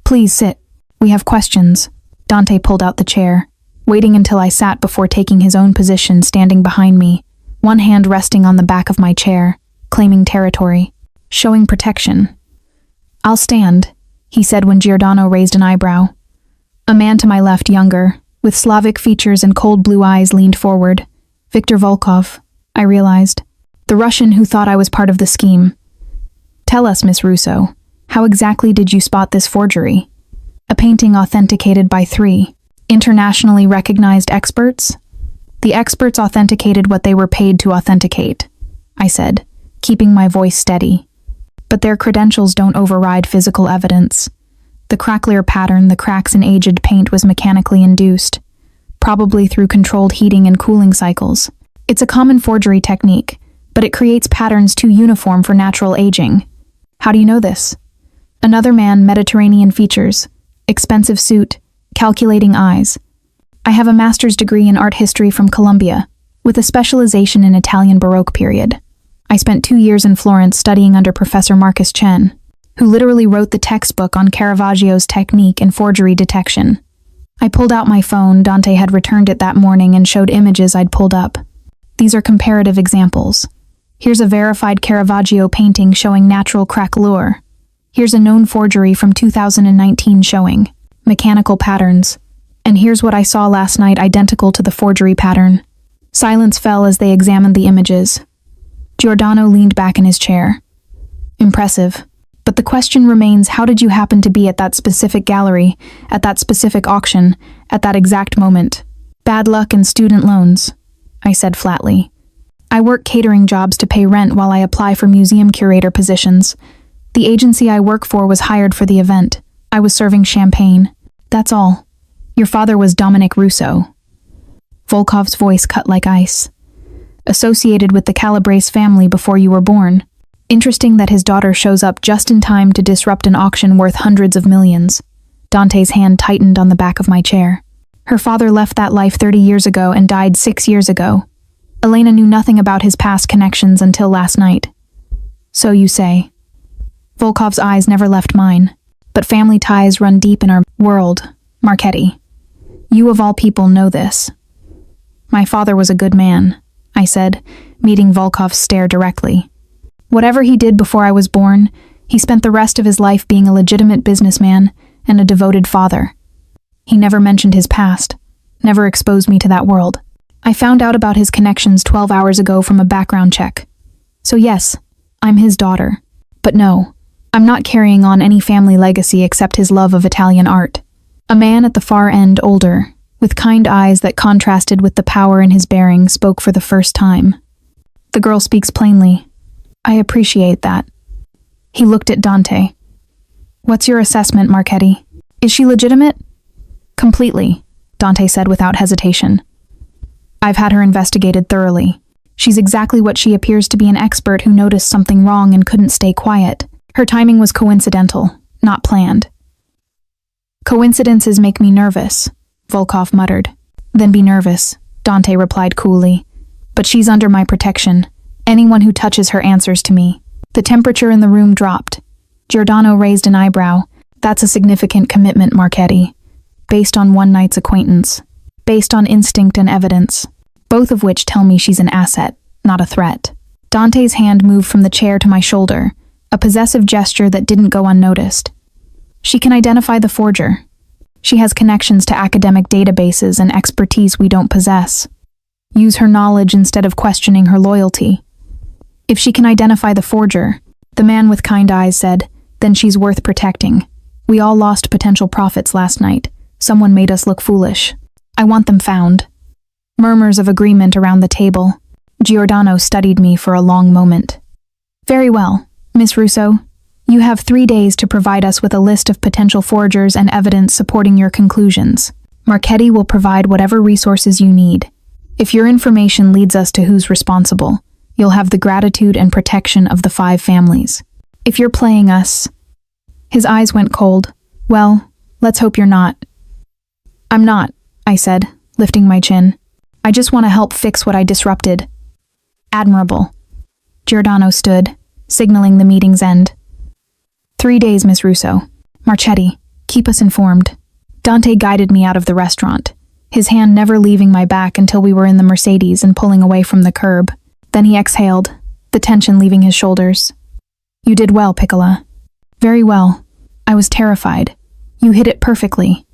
Please sit. We have questions. Dante pulled out the chair, waiting until I sat before taking his own position standing behind me, one hand resting on the back of my chair, claiming territory, showing protection. I'll stand, he said when Giordano raised an eyebrow. A man to my left, younger, with Slavic features and cold blue eyes, leaned forward. Viktor Volkov, I realized. The Russian who thought I was part of the scheme. Tell us, Miss Russo, how exactly did you spot this forgery? A painting authenticated by 3 internationally recognized experts? The experts authenticated what they were paid to authenticate, I said, keeping my voice steady. But their credentials don't override physical evidence. The cracklier pattern, the cracks in aged paint, was mechanically induced, probably through controlled heating and cooling cycles. It's a common forgery technique, but it creates patterns too uniform for natural aging. How do you know this? Another man, Mediterranean features, expensive suit, calculating eyes. I have a master's degree in art history from Columbia, with a specialization in Italian Baroque period. I spent 2 years in Florence studying under Professor Marcus Chen, who literally wrote the textbook on Caravaggio's technique in forgery detection. I pulled out my phone. Dante had returned it that morning and showed images I'd pulled up. These are comparative examples. Here's a verified Caravaggio painting showing natural craquelure. Here's a known forgery from 2019 showing mechanical patterns. And here's what I saw last night, identical to the forgery pattern. Silence fell as they examined the images. Giordano leaned back in his chair. Impressive. But the question remains, how did you happen to be at that specific gallery, at that specific auction, at that exact moment? Bad luck and student loans, I said flatly. I work catering jobs to pay rent while I apply for museum curator positions. The agency I work for was hired for the event. I was serving champagne. That's all. Your father was Dominic Russo. Volkov's voice cut like ice. Associated with the Calabrese family before you were born. Interesting that his daughter shows up just in time to disrupt an auction worth hundreds of millions. Dante's hand tightened on the back of my chair. Her father left that life 30 years ago and died 6 years ago. Elena knew nothing about his past connections until last night. So you say. Volkov's eyes never left mine. But family ties run deep in our world, Marchetti. You of all people know this. My father was a good man, I said, meeting Volkov's stare directly. Whatever he did before I was born, he spent the rest of his life being a legitimate businessman and a devoted father. He never mentioned his past, never exposed me to that world. I found out about his connections 12 hours ago from a background check. So yes, I'm his daughter. But no, I'm not carrying on any family legacy except his love of Italian art. A man at the far end, older, with kind eyes that contrasted with the power in his bearing, spoke for the first time. The girl speaks plainly. I appreciate that. He looked at Dante. What's your assessment, Marchetti? Is she legitimate? Completely, Dante said without hesitation. I've had her investigated thoroughly. She's exactly what she appears to be, an expert who noticed something wrong and couldn't stay quiet. Her timing was coincidental, not planned. Coincidences make me nervous, Volkov muttered. Then be nervous, Dante replied coolly. But she's under my protection. Anyone who touches her answers to me. The temperature in the room dropped. Giordano raised an eyebrow. That's a significant commitment, Marchetti. Based on one night's acquaintance. Based on instinct and evidence. Both of which tell me she's an asset, not a threat. Dante's hand moved from the chair to my shoulder, a possessive gesture that didn't go unnoticed. She can identify the forger. She has connections to academic databases and expertise we don't possess. Use her knowledge instead of questioning her loyalty. If she can identify the forger, the man with kind eyes said, then she's worth protecting. We all lost potential profits last night. Someone made us look foolish. I want them found. Murmurs of agreement around the table. Giordano studied me for a long moment. Very well, Miss Russo. You have 3 days to provide us with a list of potential forgers and evidence supporting your conclusions. Marchetti will provide whatever resources you need. If your information leads us to who's responsible, you'll have the gratitude and protection of the 5 families. If you're playing us... His eyes went cold. Well, let's hope you're not. I'm not, I said, lifting my chin. I just want to help fix what I disrupted. Admirable. Giordano stood, signaling the meeting's end. 3 days, Miss Russo. Marchetti, Keep us informed. Dante guided me out of the restaurant, his hand never leaving my back until we were in the Mercedes and pulling away from the curb. Then he exhaled, the tension leaving his shoulders. You did well, Piccola. Very well. I was terrified. You hit it perfectly.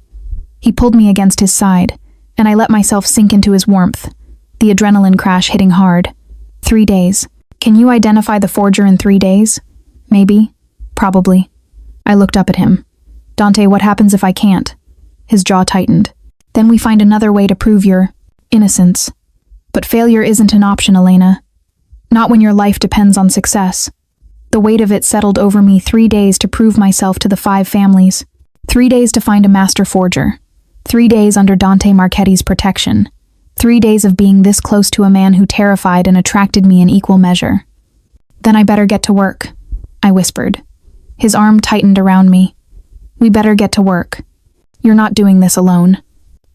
He pulled me against his side, and I let myself sink into his warmth, the adrenaline crash hitting hard. 3 days. Can you identify the forger in 3 days? Maybe. Probably. I looked up at him. Dante, what happens if I can't? His jaw tightened. Then we find another way to prove your innocence. But failure isn't an option, Elena. Not when your life depends on success. The weight of it settled over me. 3 days to prove myself to the 5 families. 3 days to find a master forger. 3 days under Dante Marchetti's protection. 3 days of being this close to a man who terrified and attracted me in equal measure. Then I better get to work, I whispered. His arm tightened around me. We better get to work. You're not doing this alone.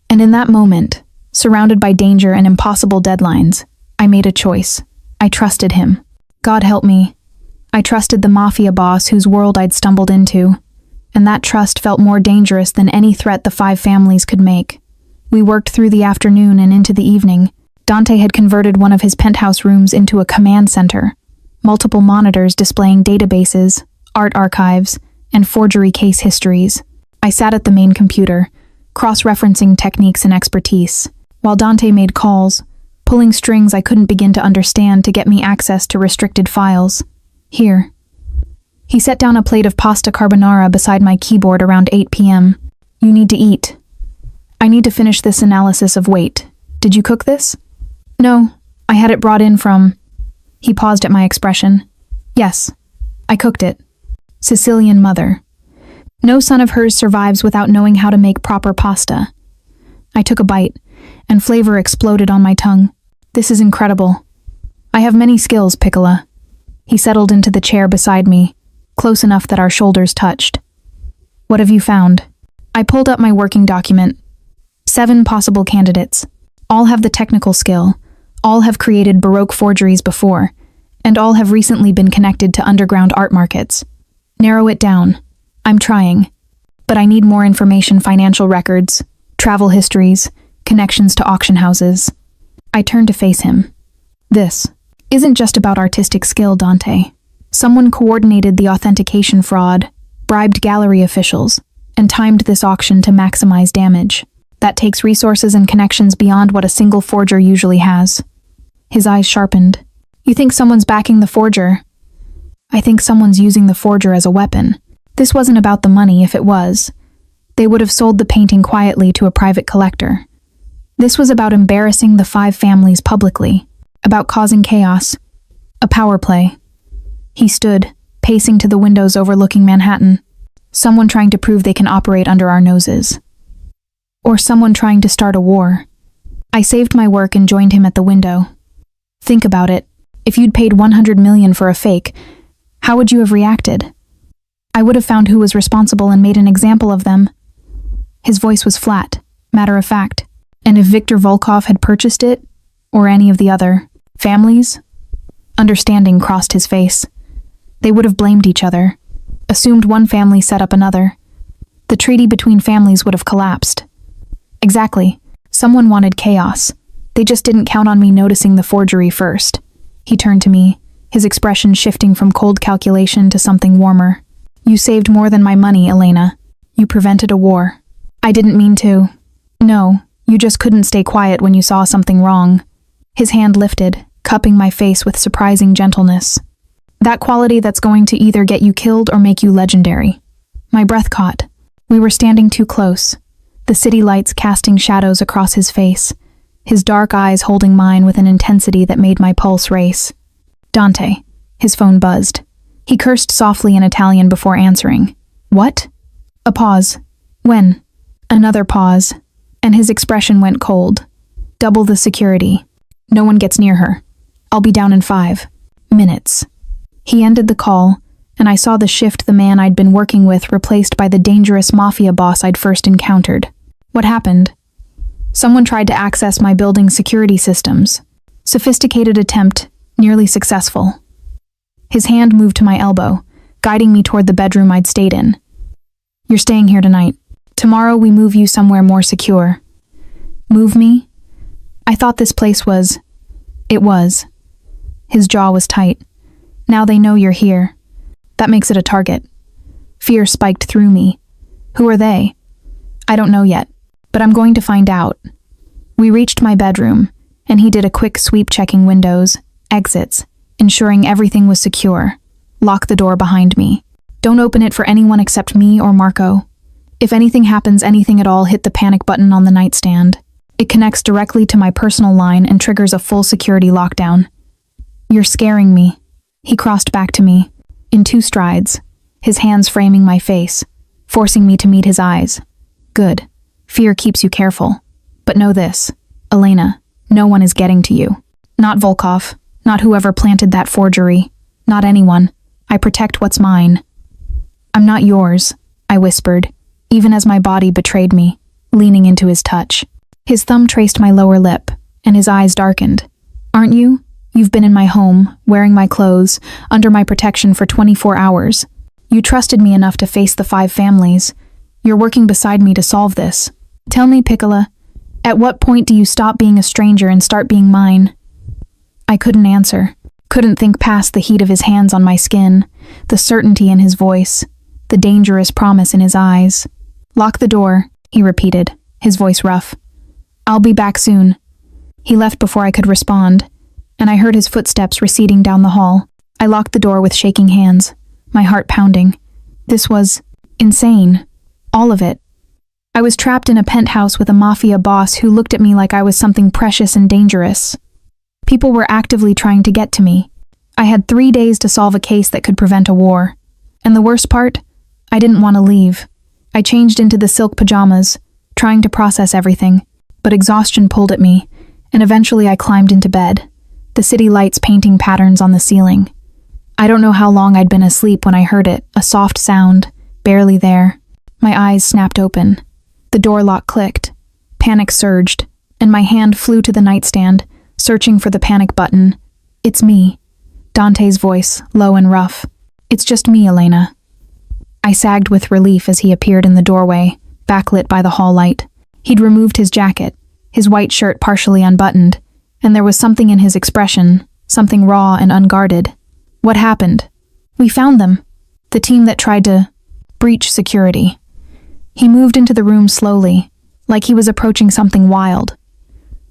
And in that moment, surrounded by danger and impossible deadlines, I made a choice. I trusted him. God help me. I trusted the Mafia boss whose world I'd stumbled into, and that trust felt more dangerous than any threat the 5 families could make. We worked through the afternoon and into the evening. Dante had converted one of his penthouse rooms into a command center, multiple monitors displaying databases, art archives, and forgery case histories. I sat at the main computer, cross-referencing techniques and expertise, while Dante made calls, pulling strings I couldn't begin to understand to get me access to restricted files. Here. He set down a plate of pasta carbonara beside my keyboard around 8 p.m. You need to eat. I need to finish this analysis of weight. Did you cook this? No, I had it brought in from... He paused at my expression. Yes, I cooked it. Sicilian mother. No son of hers survives without knowing how to make proper pasta. I took a bite, and flavor exploded on my tongue. This is incredible. I have many skills, Piccola. He settled into the chair beside me, close enough that our shoulders touched. What have you found? I pulled up my working document. 7 possible candidates. All have the technical skill. All have created Baroque forgeries before, and all have recently been connected to underground art markets. Narrow it down. I'm trying. But I need more information: financial records, travel histories, connections to auction houses. I turned to face him. This isn't just about artistic skill, Dante. Someone coordinated the authentication fraud, bribed gallery officials, and timed this auction to maximize damage. That takes resources and connections beyond what a single forger usually has. His eyes sharpened. You think someone's backing the forger? I think someone's using the forger as a weapon. This wasn't about the money. If it was, they would have sold the painting quietly to a private collector. This was about embarrassing the 5 families publicly, about causing chaos, a power play. He stood, pacing to the windows overlooking Manhattan. Someone trying to prove they can operate under our noses. Or someone trying to start a war. I saved my work and joined him at the window. Think about it. If you'd paid $100 million for a fake, how would you have reacted? I would have found who was responsible and made an example of them. His voice was flat, matter of fact. And if Viktor Volkov had purchased it, or any of the other families? Understanding crossed his face. They would have blamed each other, assumed one family set up another. The treaty between families would have collapsed. Exactly. Someone wanted chaos. They just didn't count on me noticing the forgery first. He turned to me, his expression shifting from cold calculation to something warmer. You saved more than my money, Elena. You prevented a war. I didn't mean to. No, you just couldn't stay quiet when you saw something wrong. His hand lifted, cupping my face with surprising gentleness. That quality that's going to either get you killed or make you legendary. My breath caught. We were standing too close, the city lights casting shadows across his face, his dark eyes holding mine with an intensity that made my pulse race. Dante. His phone buzzed. He cursed softly in Italian before answering. What? A pause. When? Another pause. And his expression went cold. Double the security. No one gets near her. I'll be down in 5 minutes. He ended the call, and I saw the shift the man I'd been working with replaced by the dangerous Mafia boss I'd first encountered. What happened? Someone tried to access my building's security systems. Sophisticated attempt, nearly successful. His hand moved to my elbow, guiding me toward the bedroom I'd stayed in. You're staying here tonight. Tomorrow we move you somewhere more secure. Move me? I thought this place was... It was. His jaw was tight. Now they know you're here. That makes it a target. Fear spiked through me. Who are they? I don't know yet, but I'm going to find out. We reached my bedroom, and he did a quick sweep checking windows, exits, ensuring everything was secure. Lock the door behind me. Don't open it for anyone except me or Marco. If anything happens, anything at all, hit the panic button on the nightstand. It connects directly to my personal line and triggers a full security lockdown. You're scaring me. He crossed back to me, in 2 strides, his hands framing my face, forcing me to meet his eyes. Good. Fear keeps you careful. But know this, Elena, no one is getting to you. Not Volkov, not whoever planted that forgery, not anyone. I protect what's mine. I'm not yours, I whispered, even as my body betrayed me, leaning into his touch. His thumb traced my lower lip, and his eyes darkened. Aren't you? You've been in my home, wearing my clothes, under my protection for 24 hours. You trusted me enough to face the 5 families. You're working beside me to solve this. Tell me, Piccola, at what point do you stop being a stranger and start being mine? I couldn't answer. Couldn't think past the heat of his hands on my skin, the certainty in his voice, the dangerous promise in his eyes. Lock the door, he repeated, his voice rough. I'll be back soon. He left before I could respond, and I heard his footsteps receding down the hall. I locked the door with shaking hands, my heart pounding. This was insane. All of it. I was trapped in a penthouse with a mafia boss who looked at me like I was something precious and dangerous. People were actively trying to get to me. I had 3 days to solve a case that could prevent a war. And the worst part? I didn't want to leave. I changed into the silk pajamas, trying to process everything, but exhaustion pulled at me, and eventually I climbed into bed, the city lights painting patterns on the ceiling. I don't know how long I'd been asleep when I heard it, a soft sound, barely there. My eyes snapped open. The door lock clicked. Panic surged, and my hand flew to the nightstand, searching for the panic button. It's me. Dante's voice, low and rough. It's just me, Elena. I sagged with relief as he appeared in the doorway, backlit by the hall light. He'd removed his jacket, his white shirt partially unbuttoned, and there was something in his expression, something raw and unguarded. What happened? We found them. The team that tried to breach security. He moved into the room slowly, like he was approaching something wild.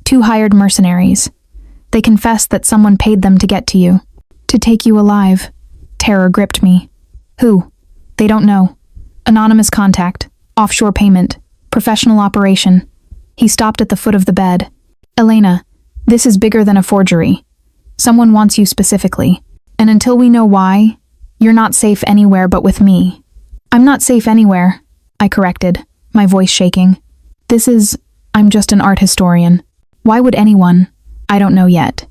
2 hired mercenaries. They confessed that someone paid them to get to you, to take you alive. Terror gripped me. Who? They don't know. Anonymous contact, offshore payment, professional operation. He stopped at the foot of the bed. Elena, this is bigger than a forgery. Someone wants you specifically. And until we know why, you're not safe anywhere but with me. I'm not safe anywhere, I corrected, my voice shaking. I'm just an art historian. Why would anyone? I don't know yet.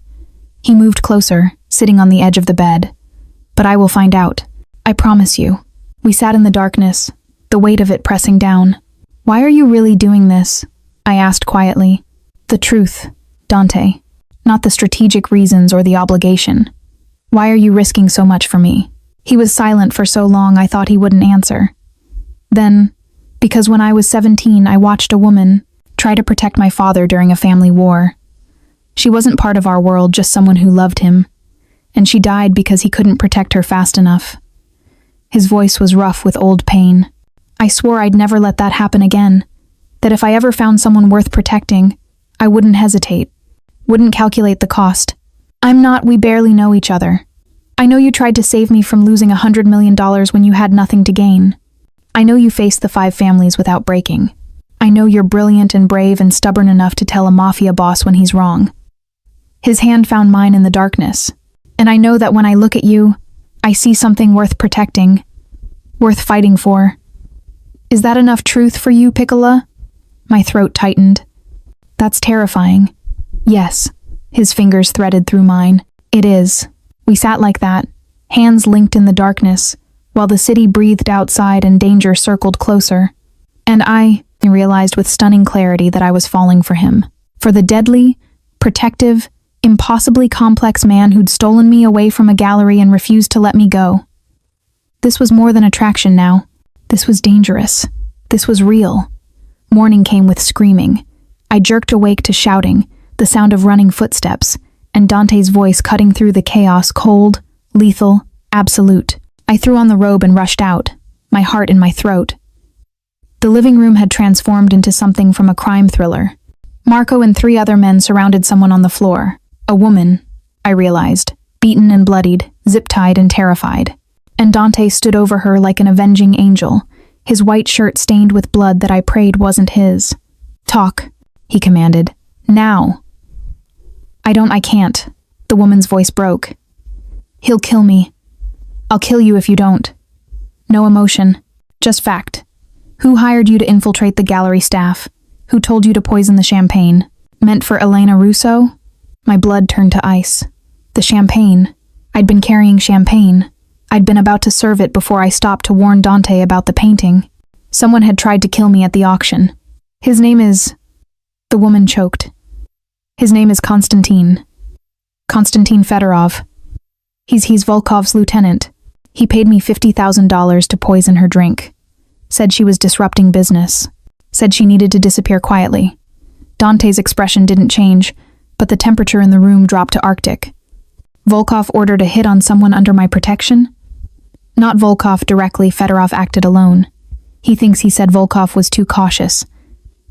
He moved closer, sitting on the edge of the bed. But I will find out. I promise you. We sat in the darkness, the weight of it pressing down. Why are you really doing this? I asked quietly. The truth, Dante. Not the strategic reasons or the obligation. Why are you risking so much for me? He was silent for so long I thought he wouldn't answer. Then, because when I was 17, I watched a woman try to protect my father during a family war. She wasn't part of our world, just someone who loved him. And she died because he couldn't protect her fast enough. His voice was rough with old pain. I swore I'd never let that happen again. That if I ever found someone worth protecting, I wouldn't hesitate. Wouldn't calculate the cost. We barely know each other. I know you tried to save me from losing $100 million when you had nothing to gain. I know you faced the 5 families without breaking. I know you're brilliant and brave and stubborn enough to tell a mafia boss when he's wrong. His hand found mine in the darkness. And I know that when I look at you, I see something worth protecting, worth fighting for. Is that enough truth for you, Piccola? My throat tightened. That's terrifying. Yes. His fingers threaded through mine. It is. We sat like that, hands linked in the darkness, while the city breathed outside and danger circled closer. And I realized with stunning clarity that I was falling for him. For the deadly, protective, impossibly complex man who'd stolen me away from a gallery and refused to let me go. This was more than attraction now. This was dangerous. This was real. Morning came with screaming. I jerked awake to shouting, the sound of running footsteps, and Dante's voice cutting through the chaos, cold, lethal, absolute. I threw on the robe and rushed out, my heart in my throat. The living room had transformed into something from a crime thriller. Marco and 3 other men surrounded someone on the floor. A woman, I realized, beaten and bloodied, zip-tied and terrified. And Dante stood over her like an avenging angel, his white shirt stained with blood that I prayed wasn't his. "Talk," he commanded. "Now." I can't." The woman's voice broke. "He'll kill me. I'll kill you if you don't." No emotion, just fact. "Who hired you to infiltrate the gallery staff? Who told you to poison the champagne? Meant for Elena Russo?" My blood turned to ice. The champagne. I'd been carrying champagne. I'd been about to serve it before I stopped to warn Dante about the painting. Someone had tried to kill me at the auction. "His name is..." The woman choked. "His name is Konstantin. Konstantin Fedorov. He's Volkov's lieutenant. He paid me $50,000 to poison her drink. Said she was disrupting business. Said she needed to disappear quietly." Dante's expression didn't change, but the temperature in the room dropped to Arctic. "Volkov ordered a hit on someone under my protection?" "Not Volkov directly, Fedorov acted alone. He thinks he said Volkov was too cautious,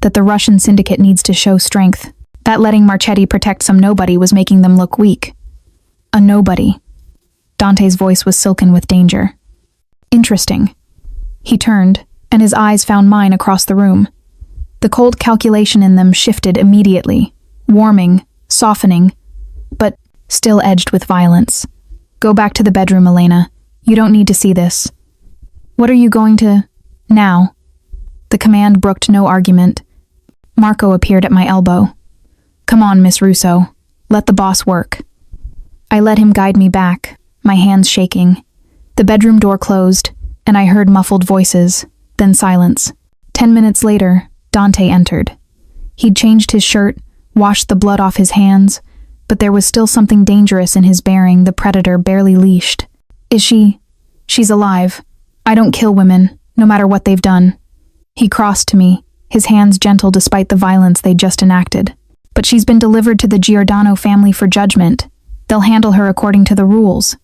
that the Russian syndicate needs to show strength, that letting Marchetti protect some nobody was making them look weak." "A nobody." Dante's voice was silken with danger. "Interesting." He turned, and his eyes found mine across the room. The cold calculation in them shifted immediately, warming, softening, but still edged with violence. "Go back to the bedroom, Elena. You don't need to see this." "What are you going to... now?" The command brooked no argument. Marco appeared at my elbow. "Come on, Miss Russo. Let the boss work." I let him guide me back, my hands shaking. The bedroom door closed, and I heard muffled voices, then silence. 10 minutes later, Dante entered. He'd changed his shirt, washed the blood off his hands, but there was still something dangerous in his bearing, the predator barely leashed. "Is she... She's alive. I don't kill women, no matter what they've done." He crossed to me, his hands gentle despite the violence they'd just enacted. "But she's been delivered to the Giordano family for judgment. They'll handle her according to the rules."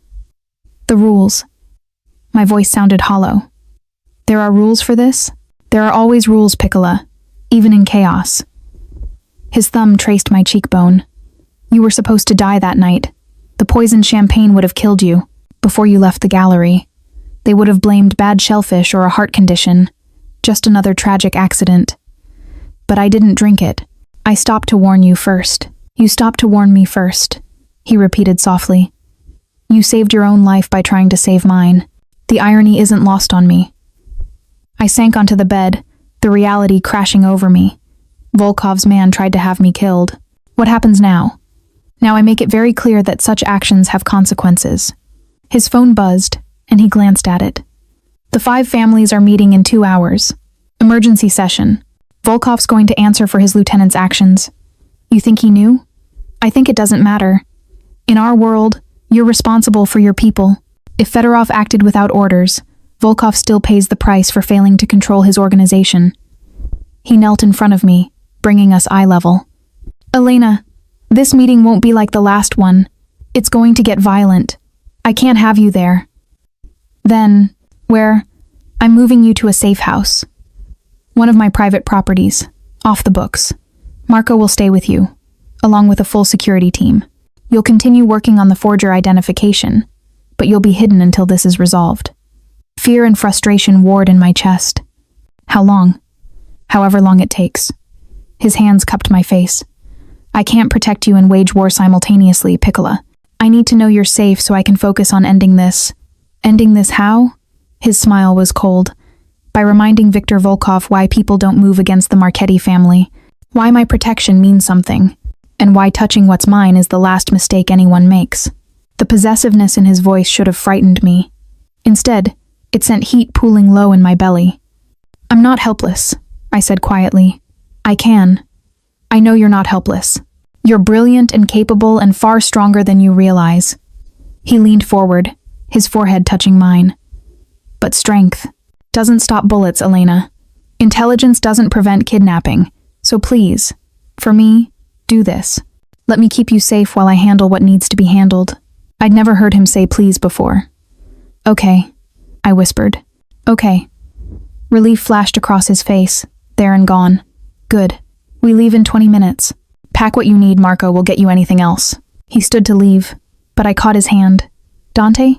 "The rules." My voice sounded hollow. "There are rules for this? There are always rules, Piccola, even in chaos." His thumb traced my cheekbone. "You were supposed to die that night. The poisoned champagne would have killed you, before you left the gallery. They would have blamed bad shellfish or a heart condition. Just another tragic accident. But I didn't drink it. I stopped to warn you first. You stopped to warn me first," he repeated softly. "You saved your own life by trying to save mine. The irony isn't lost on me." I sank onto the bed, the reality crashing over me. Volkov's man tried to have me killed. What happens now? Now I make it very clear that such actions have consequences. His phone buzzed, and he glanced at it. "The 5 families are meeting in 2 hours. Emergency session. Volkov's going to answer for his lieutenant's actions." "You think he knew?" "I think it doesn't matter. In our world, you're responsible for your people. If Fedorov acted without orders, Volkov still pays the price for failing to control his organization." He knelt in front of me, bringing us eye level. "Elena, this meeting won't be like the last one. It's going to get violent. I can't have you there." "Then, where? I'm moving you to a safe house. One of my private properties, off the books. Marco will stay with you, along with a full security team. You'll continue working on the forger identification, but you'll be hidden until this is resolved." Fear and frustration warred in my chest. "How long?" "However long it takes." His hands cupped my face. "I can't protect you and wage war simultaneously, Piccola. I need to know you're safe so I can focus on ending this." "Ending this how?" His smile was cold. "By reminding Viktor Volkov why people don't move against the Marchetti family, why my protection means something, and why touching what's mine is the last mistake anyone makes." The possessiveness in his voice should have frightened me. Instead, it sent heat pooling low in my belly. "I'm not helpless," I said quietly. "I can. I know you're not helpless. You're brilliant and capable and far stronger than you realize." He leaned forward, his forehead touching mine. "But strength, doesn't stop bullets, Elena. Intelligence doesn't prevent kidnapping. So please, for me, do this. Let me keep you safe while I handle what needs to be handled. I'd never heard him say please before. Okay, I whispered. Okay. Relief flashed across his face, there and gone. Good. We leave in 20 minutes. Pack what you need, Marco will get you anything else. He stood to leave, but I caught his hand. Dante,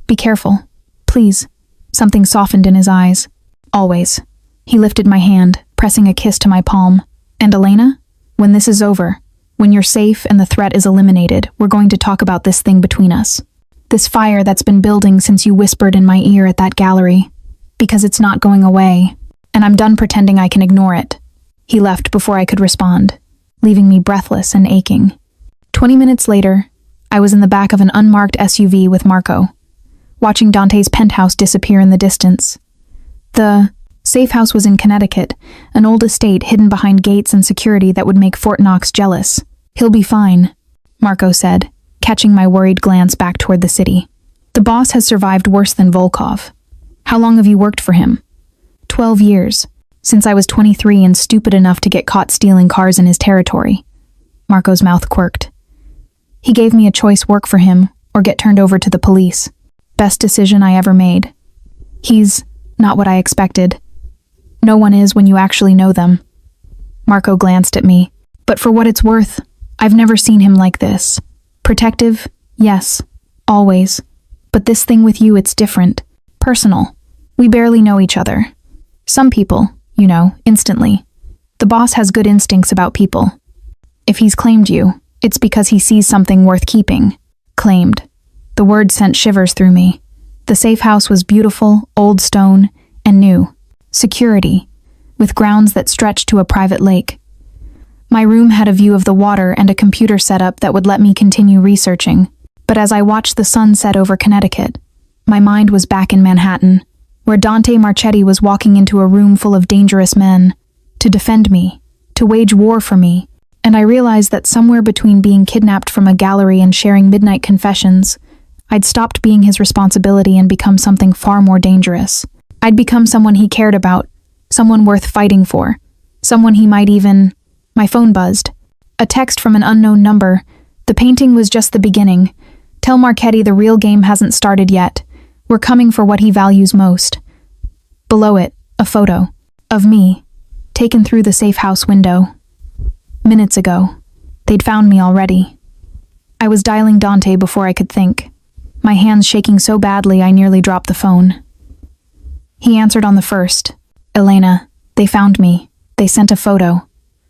be careful. Please. Something softened in his eyes. Always. He lifted my hand, pressing a kiss to my palm. And Elena, when this is over, when you're safe and the threat is eliminated, we're going to talk about this thing between us. This fire that's been building since you whispered in my ear at that gallery. Because it's not going away, and I'm done pretending I can ignore it. He left before I could respond, leaving me breathless and aching. 20 minutes later, I was in the back of an unmarked SUV with Marco, watching Dante's penthouse disappear in the distance. The safe house was in Connecticut, an old estate hidden behind gates and security that would make Fort Knox jealous. He'll be fine, Marco said, catching my worried glance back toward the city. The boss has survived worse than Volkov. How long have you worked for him? 12 years, since I was 23 and stupid enough to get caught stealing cars in his territory. Marco's mouth quirked. He gave me a choice: work for him or get turned over to the police. Best decision I ever made. He's not what I expected. No one is when you actually know them. Marco glanced at me. But for what it's worth, I've never seen him like this. Protective, yes, always. But this thing with you, it's different. Personal. We barely know each other. Some people, you know, instantly. The boss has good instincts about people. If he's claimed you, it's because he sees something worth keeping. Claimed. The word sent shivers through me. The safe house was beautiful, old stone, and new. Security, with grounds that stretched to a private lake. My room had a view of the water and a computer setup that would let me continue researching. But as I watched the sun set over Connecticut, my mind was back in Manhattan, where Dante Marchetti was walking into a room full of dangerous men, to defend me, to wage war for me, and I realized that somewhere between being kidnapped from a gallery and sharing midnight confessions, I'd stopped being his responsibility and become something far more dangerous. I'd become someone he cared about, someone worth fighting for, someone he might even... My phone buzzed. A text from an unknown number. The painting was just the beginning. Tell Marchetti the real game hasn't started yet. We're coming for what he values most. Below it, a photo. Of me. Taken through the safe house window. Minutes ago. They'd found me already. I was dialing Dante before I could think. My hands shaking so badly I nearly dropped the phone. He answered on the first. Elena, they found me. They sent a photo.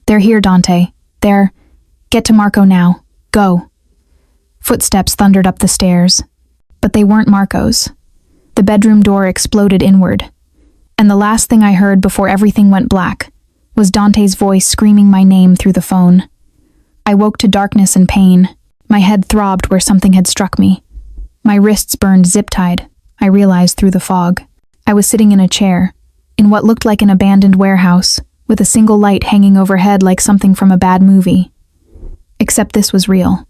They're here, Dante. They're... Get to Marco now. Go. Footsteps thundered up the stairs. But they weren't Marco's. The bedroom door exploded inward. And the last thing I heard before everything went black was Dante's voice screaming my name through the phone. I woke to darkness and pain. My head throbbed where something had struck me. My wrists burned zip-tied, I realized through the fog. I was sitting in a chair, in what looked like an abandoned warehouse, with a single light hanging overhead like something from a bad movie. Except this was real.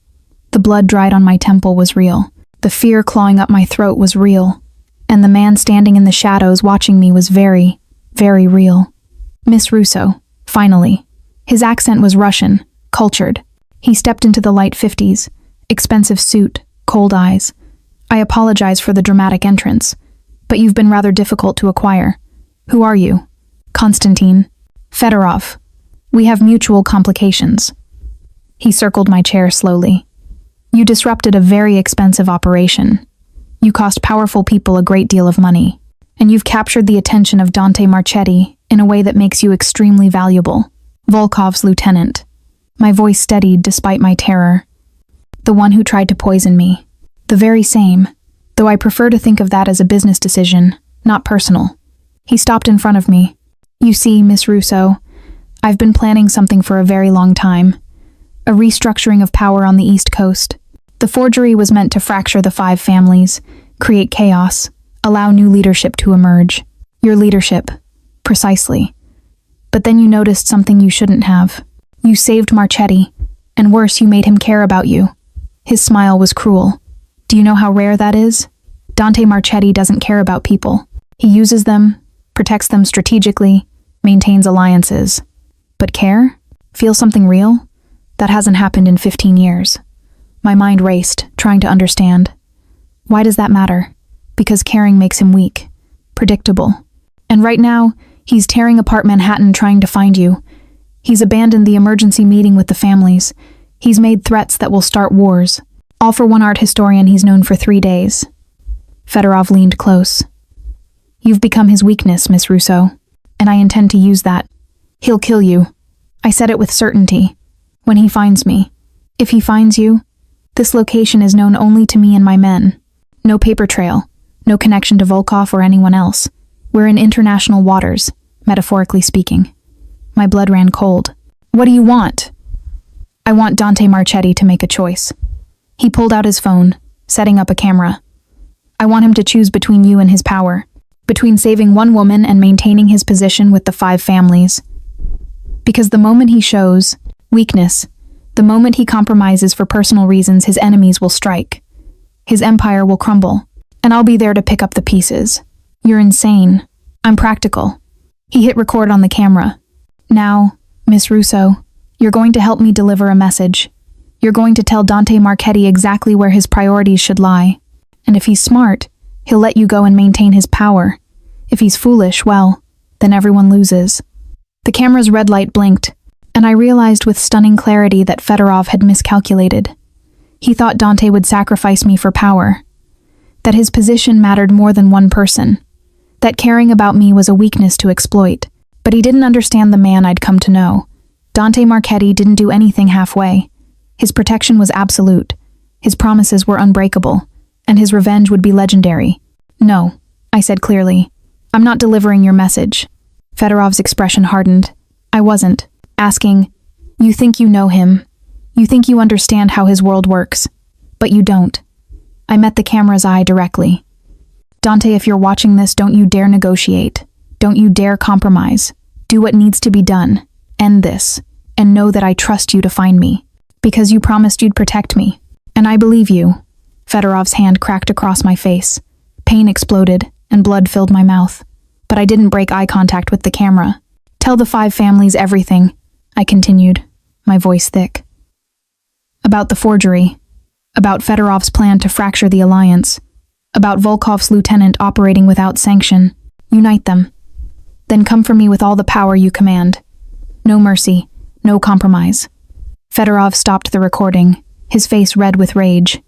The blood dried on my temple was real. The fear clawing up my throat was real. And the man standing in the shadows watching me was very, very real. Miss Russo, finally. His accent was Russian, cultured. He stepped into the light 50s, expensive suit, cold eyes. I apologize for the dramatic entrance, but you've been rather difficult to acquire. Who are you? Konstantin. Fedorov. We have mutual complications. He circled my chair slowly. You disrupted a very expensive operation. You cost powerful people a great deal of money, and you've captured the attention of Dante Marchetti in a way that makes you extremely valuable. Volkov's lieutenant. My voice steadied despite my terror. The one who tried to poison me. The very same, though I prefer to think of that as a business decision, not personal. He stopped in front of me. You see, Miss Russo, I've been planning something for a very long time. A restructuring of power on the East Coast. The forgery was meant to fracture the 5 families, create chaos, allow new leadership to emerge. Your leadership. Precisely. But then you noticed something you shouldn't have. You saved Marchetti, and worse, you made him care about you. His smile was cruel. Do you know how rare that is? Dante Marchetti doesn't care about people. He uses them, protects them strategically, maintains alliances. But care? Feel something real? That hasn't happened in 15 years. My mind raced, trying to understand. Why does that matter? Because caring makes him weak, predictable. And right now, he's tearing apart Manhattan trying to find you. He's abandoned the emergency meeting with the families. He's made threats that will start wars. All for one art historian he's known for 3 days. Fedorov leaned close. You've become his weakness, Miss Russo, and I intend to use that. He'll kill you. I said it with certainty. When he finds me. If he finds you, this location is known only to me and my men. No paper trail, no connection to Volkov or anyone else. We're in international waters, metaphorically speaking. My blood ran cold. What do you want? I want Dante Marchetti to make a choice. He pulled out his phone, setting up a camera. I want him to choose between you and his power, between saving one woman and maintaining his position with the 5 families. Because the moment he shows weakness, the moment he compromises for personal reasons, his enemies will strike. His empire will crumble, and I'll be there to pick up the pieces. You're insane. I'm practical. He hit record on the camera. Now, Miss Russo, you're going to help me deliver a message. You're going to tell Dante Marchetti exactly where his priorities should lie. And if he's smart, he'll let you go and maintain his power. If he's foolish, well, then everyone loses. The camera's red light blinked, and I realized with stunning clarity that Fedorov had miscalculated. He thought Dante would sacrifice me for power, that his position mattered more than one person, that caring about me was a weakness to exploit. But he didn't understand the man I'd come to know. Dante Marchetti didn't do anything halfway. His protection was absolute, his promises were unbreakable, and his revenge would be legendary. No, I said clearly. I'm not delivering your message. Fedorov's expression hardened. I wasn't. Asking, you think you know him. You think you understand how his world works. But you don't. I met the camera's eye directly. Dante, if you're watching this, don't you dare negotiate. Don't you dare compromise. Do what needs to be done. End this. And know that I trust you to find me. Because you promised you'd protect me. And I believe you. Fedorov's hand cracked across my face. Pain exploded, and blood filled my mouth. But I didn't break eye contact with the camera. Tell the 5 families everything, I continued, my voice thick. About the forgery. About Fedorov's plan to fracture the alliance. About Volkov's lieutenant operating without sanction. Unite them. Then come for me with all the power you command. No mercy, no compromise. Fedorov stopped the recording, his face red with rage.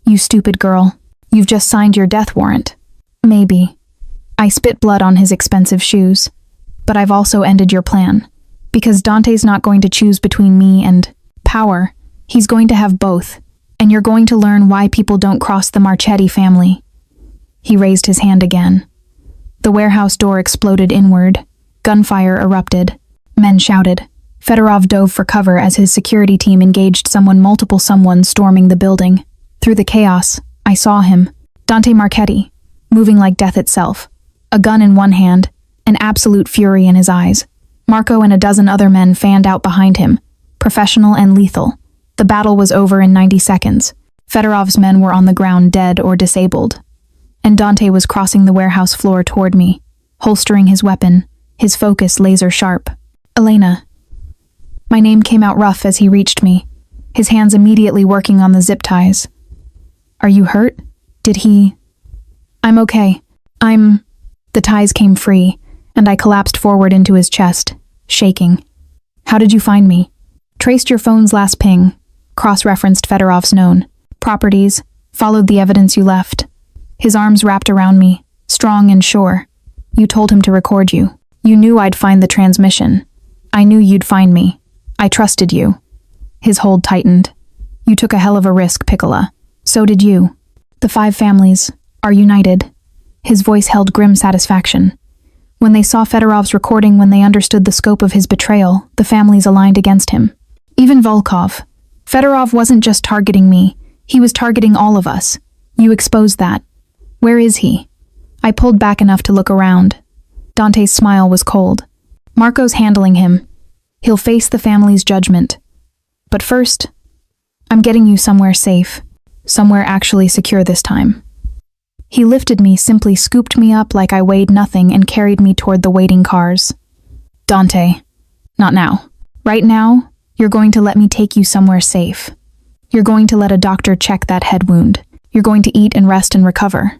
You stupid girl, you've just signed your death warrant. Maybe. I spit blood on his expensive shoes. But I've also ended your plan. Because Dante's not going to choose between me and power. He's going to have both. And you're going to learn why people don't cross the Marchetti family. He raised his hand again. The warehouse door exploded inward. Gunfire erupted. Men shouted. Fedorov dove for cover as his security team engaged multiple someones storming the building. Through the chaos, I saw him, Dante Marchetti, moving like death itself. A gun in one hand, an absolute fury in his eyes. Marco and a dozen other men fanned out behind him, professional and lethal. The battle was over in 90 seconds. Fedorov's men were on the ground dead or disabled. And Dante was crossing the warehouse floor toward me, holstering his weapon, his focus laser sharp. Elena. My name came out rough as he reached me, his hands immediately working on the zip ties. Are you hurt? Did he... I'm okay. The ties came free, and I collapsed forward into his chest, shaking. How did you find me? Traced your phone's last ping, cross-referenced Fedorov's known. Properties, followed the evidence you left. His arms wrapped around me, strong and sure. You told him to record you. You knew I'd find the transmission. I knew you'd find me. I trusted you. His hold tightened. You took a hell of a risk, Piccola. So did you. The 5 families are united. His voice held grim satisfaction. When they saw Fedorov's recording, when they understood the scope of his betrayal, the families aligned against him. Even Volkov. Fedorov wasn't just targeting me. He was targeting all of us. You exposed that. Where is he? I pulled back enough to look around. Dante's smile was cold. Marco's handling him. He'll face the family's judgment. But first, I'm getting you somewhere safe. Somewhere actually secure this time. He lifted me, simply scooped me up like I weighed nothing and carried me toward the waiting cars. Dante, not now. Right now, you're going to let me take you somewhere safe. You're going to let a doctor check that head wound. You're going to eat and rest and recover.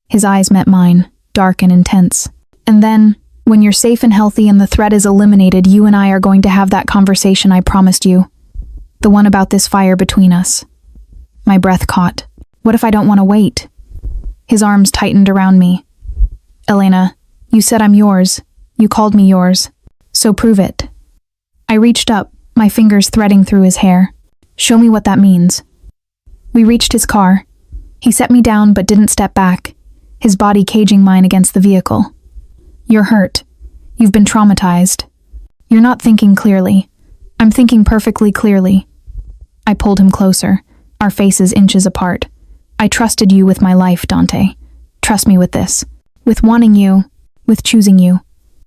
His eyes met mine, dark and intense. And then, when you're safe and healthy and the threat is eliminated, you and I are going to have that conversation I promised you. The one about this fire between us. My breath caught. What if I don't want to wait? His arms tightened around me. Elena, you said I'm yours. You called me yours. So prove it. I reached up, my fingers threading through his hair. Show me what that means. We reached his car. He set me down but didn't step back, his body caging mine against the vehicle. You're hurt. You've been traumatized. You're not thinking clearly. I'm thinking perfectly clearly. I pulled him closer, our faces inches apart. I trusted you with my life, Dante. Trust me with this. With wanting you. With choosing you.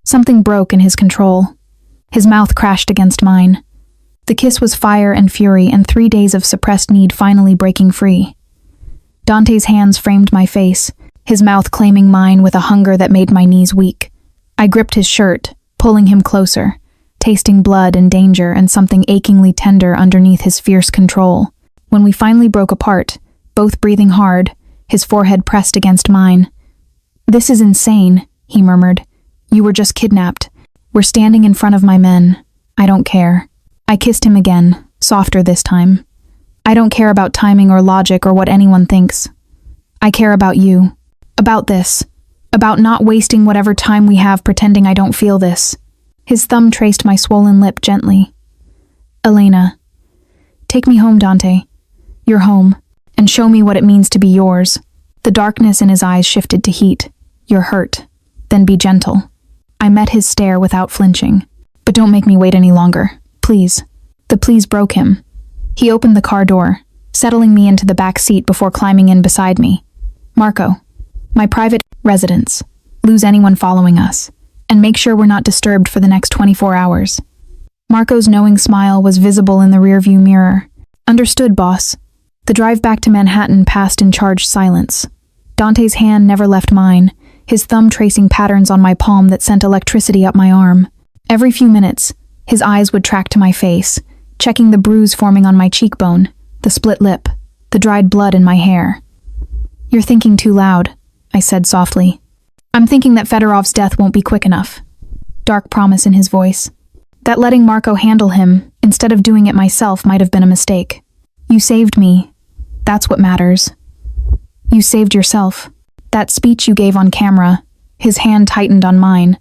Something broke in his control. His mouth crashed against mine. The kiss was fire and fury, and 3 days of suppressed need finally breaking free. Dante's hands framed my face, his mouth claiming mine with a hunger that made my knees weak. I gripped his shirt, pulling him closer, tasting blood and danger and something achingly tender underneath his fierce control. When we finally broke apart, both breathing hard, his forehead pressed against mine. This is insane, he murmured. You were just kidnapped. We're standing in front of my men. I don't care. I kissed him again, softer this time. I don't care about timing or logic or what anyone thinks. I care about you. About this. About not wasting whatever time we have pretending I don't feel this. His thumb traced my swollen lip gently. Elena. Take me home, Dante. You're home. And show me what it means to be yours. The darkness in his eyes shifted to heat. You're hurt. Then be gentle. I met his stare without flinching. But don't make me wait any longer. Please. The please broke him. He opened the car door, settling me into the back seat before climbing in beside me. Marco. My private residence. Lose anyone following us. And make sure we're not disturbed for the next 24 hours. Marco's knowing smile was visible in the rearview mirror. Understood, boss. The drive back to Manhattan passed in charged silence. Dante's hand never left mine, his thumb tracing patterns on my palm that sent electricity up my arm. Every few minutes, his eyes would track to my face, checking the bruise forming on my cheekbone, the split lip, the dried blood in my hair. You're thinking too loud, I said softly. I'm thinking that Fedorov's death won't be quick enough. Dark promise in his voice. That letting Marco handle him, instead of doing it myself, might have been a mistake. You saved me. That's what matters. You saved yourself. That speech you gave on camera, his hand tightened on mine.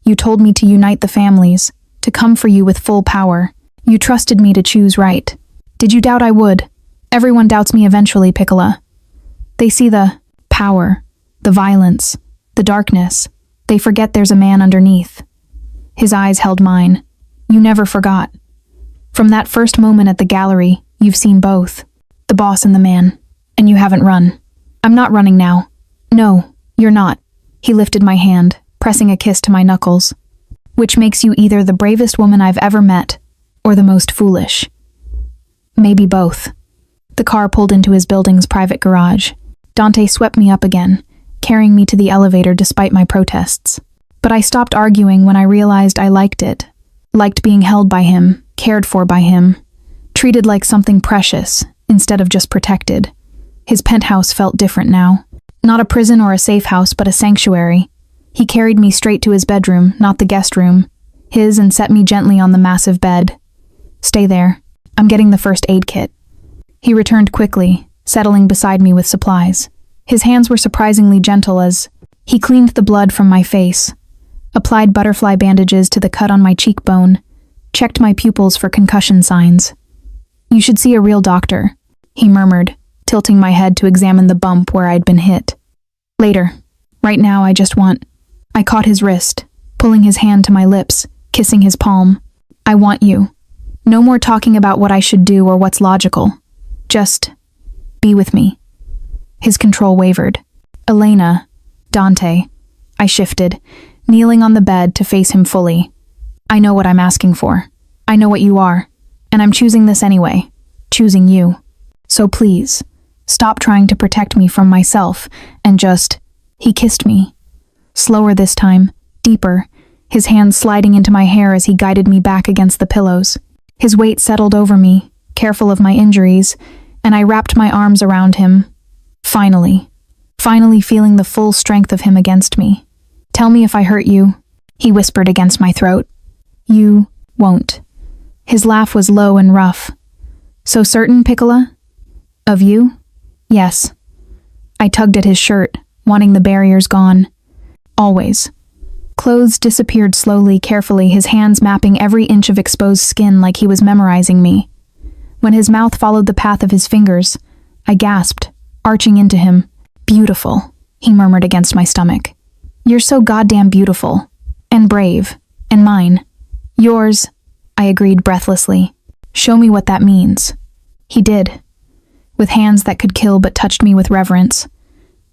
You told me to unite the families, to come for you with full power. You trusted me to choose right. Did you doubt I would? Everyone doubts me eventually, Piccola. They see the power, the violence, the darkness. They forget there's a man underneath. His eyes held mine. You never forgot. From that first moment at the gallery, you've seen both. The boss and the man. And you haven't run. I'm not running now. No, you're not. He lifted my hand, pressing a kiss to my knuckles. Which makes you either the bravest woman I've ever met, or the most foolish. Maybe both. The car pulled into his building's private garage. Dante swept me up again, carrying me to the elevator despite my protests. But I stopped arguing when I realized I liked it. Liked being held by him, cared for by him, treated like something precious, instead of just protected. His penthouse felt different now. Not a prison or a safe house, but a sanctuary. He carried me straight to his bedroom, not the guest room. His, and set me gently on the massive bed. Stay there. I'm getting the first aid kit. He returned quickly, settling beside me with supplies. His hands were surprisingly gentle as he cleaned the blood from my face, applied butterfly bandages to the cut on my cheekbone, checked my pupils for concussion signs. You should see a real doctor, he murmured, tilting my head to examine the bump where I'd been hit. Later. Right now, I just want... I caught his wrist, pulling his hand to my lips, kissing his palm. I want you. No more talking about what I should do or what's logical. Just be with me. His control wavered. Elena, Dante. I shifted, kneeling on the bed to face him fully. I know what I'm asking for. I know what you are. And I'm choosing this anyway. Choosing you. So please, Stop trying to protect me from myself, and just... He kissed me. Slower this time, deeper, his hands sliding into my hair as he guided me back against the pillows. His weight settled over me, careful of my injuries, and I wrapped my arms around him. Finally feeling the full strength of him against me. Tell me if I hurt you, he whispered against my throat. You won't. His laugh was low and rough. So certain, Piccola? Of you? Yes. I tugged at his shirt, wanting the barriers gone. Always. Clothes disappeared slowly, carefully, his hands mapping every inch of exposed skin like he was memorizing me. When his mouth followed the path of his fingers, I gasped, arching into him. Beautiful, he murmured against my stomach. You're so goddamn beautiful. And brave. And mine. Yours, I agreed breathlessly. Show me what that means. He did. With hands that could kill but touched me with reverence.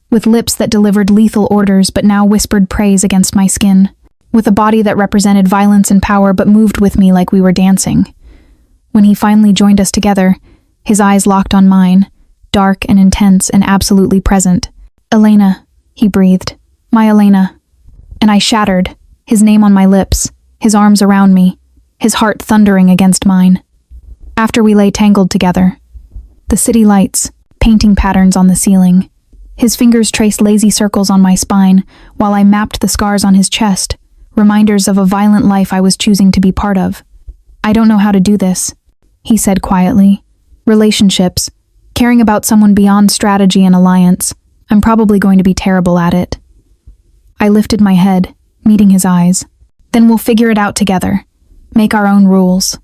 With lips that delivered lethal orders but now whispered praise against my skin. With a body that represented violence and power but moved with me like we were dancing. When he finally joined us together, his eyes locked on mine, dark and intense and absolutely present. Elena, he breathed. My Elena. And I shattered, his name on my lips, his arms around me, his heart thundering against mine. After we lay tangled together, the city lights, painting patterns on the ceiling. His fingers traced lazy circles on my spine while I mapped the scars on his chest, reminders of a violent life I was choosing to be part of. I don't know how to do this, he said quietly. Relationships, caring about someone beyond strategy and alliance. I'm probably going to be terrible at it. I lifted my head, meeting his eyes. Then we'll figure it out together. Make our own rules.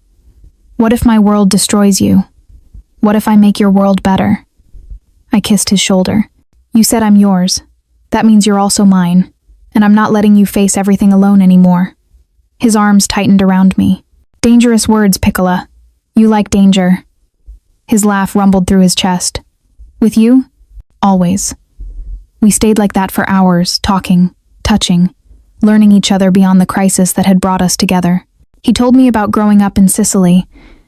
What if my world destroys you? What if I make your world better? I kissed his shoulder. You said I'm yours. That means you're also mine, and I'm not letting you face everything alone anymore. His arms tightened around me. Dangerous words, Piccola. You like danger. His laugh rumbled through his chest. With you? Always. We stayed like that for hours, talking, touching, learning each other beyond the crisis that had brought us together. He told me about growing up in Sicily,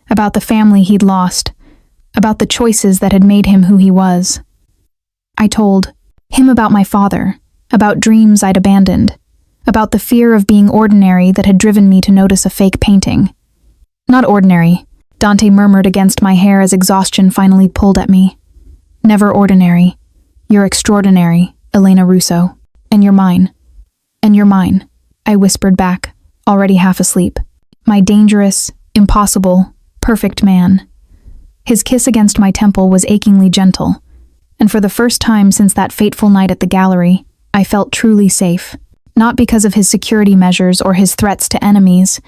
about the family he'd lost, about the choices that had made him who he was. I told him about my father, about dreams I'd abandoned, about the fear of being ordinary that had driven me to notice a fake painting. Not ordinary, Dante murmured against my hair as exhaustion finally pulled at me. Never ordinary. You're extraordinary, Elena Russo. And you're mine. And you're mine, I whispered back, already half asleep. My dangerous, impossible, perfect man. His kiss against my temple was achingly gentle, and for the first time since that fateful night at the gallery, I felt truly safe. Not because of his security measures or his threats to enemies,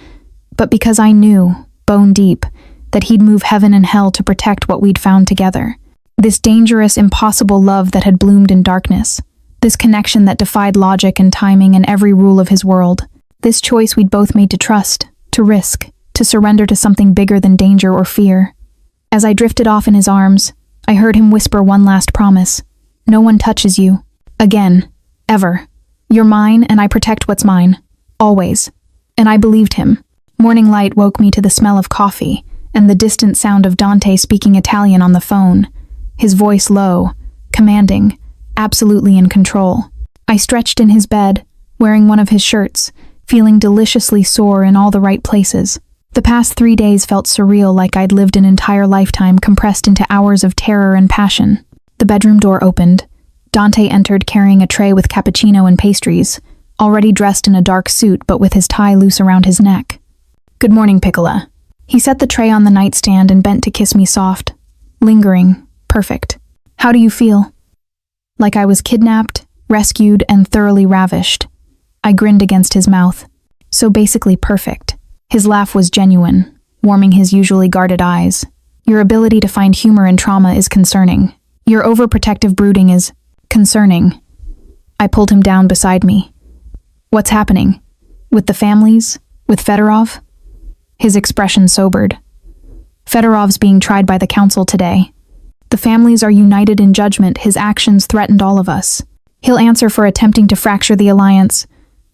but because I knew, bone deep, that he'd move heaven and hell to protect what we'd found together. This dangerous, impossible love that had bloomed in darkness. This connection that defied logic and timing and every rule of his world. This choice we'd both made to trust, to risk, to surrender to something bigger than danger or fear. As I drifted off in his arms, I heard him whisper one last promise. No one touches you. Again. Ever. You're mine and I protect what's mine. Always. And I believed him. Morning light woke me to the smell of coffee and the distant sound of Dante speaking Italian on the phone. His voice low, commanding, absolutely in control. I stretched in his bed, wearing one of his shirts, feeling deliciously sore in all the right places. The past 3 days felt surreal, like I'd lived an entire lifetime compressed into hours of terror and passion. The bedroom door opened. Dante entered carrying a tray with cappuccino and pastries, already dressed in a dark suit but with his tie loose around his neck. Good morning, Piccola. He set the tray on the nightstand and bent to kiss me soft. Lingering. Perfect. How do you feel? Like I was kidnapped, rescued, and thoroughly ravished. I grinned against his mouth. So basically perfect. His laugh was genuine, warming his usually guarded eyes. Your ability to find humor in trauma is concerning. Your overprotective brooding is concerning. I pulled him down beside me. What's happening? With the families? With Fedorov? His expression sobered. Fedorov's being tried by the council today. The families are united in judgment. His actions threatened all of us. He'll answer for attempting to fracture the alliance,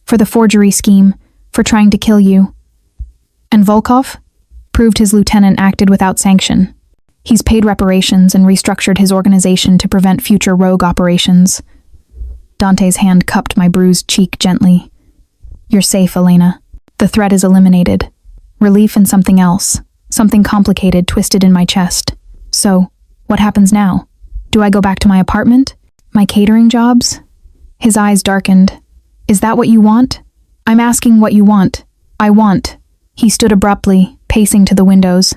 for the forgery scheme, for trying to kill you. And Volkov? Proved his lieutenant acted without sanction. He's paid reparations and restructured his organization to prevent future rogue operations. Dante's hand cupped my bruised cheek gently. You're safe, Elena. The threat is eliminated. Relief in something else. Something complicated twisted in my chest. So, what happens now? Do I go back to my apartment? My catering jobs? His eyes darkened. Is that what you want? I'm asking what you want. I want. He stood abruptly, pacing to the windows.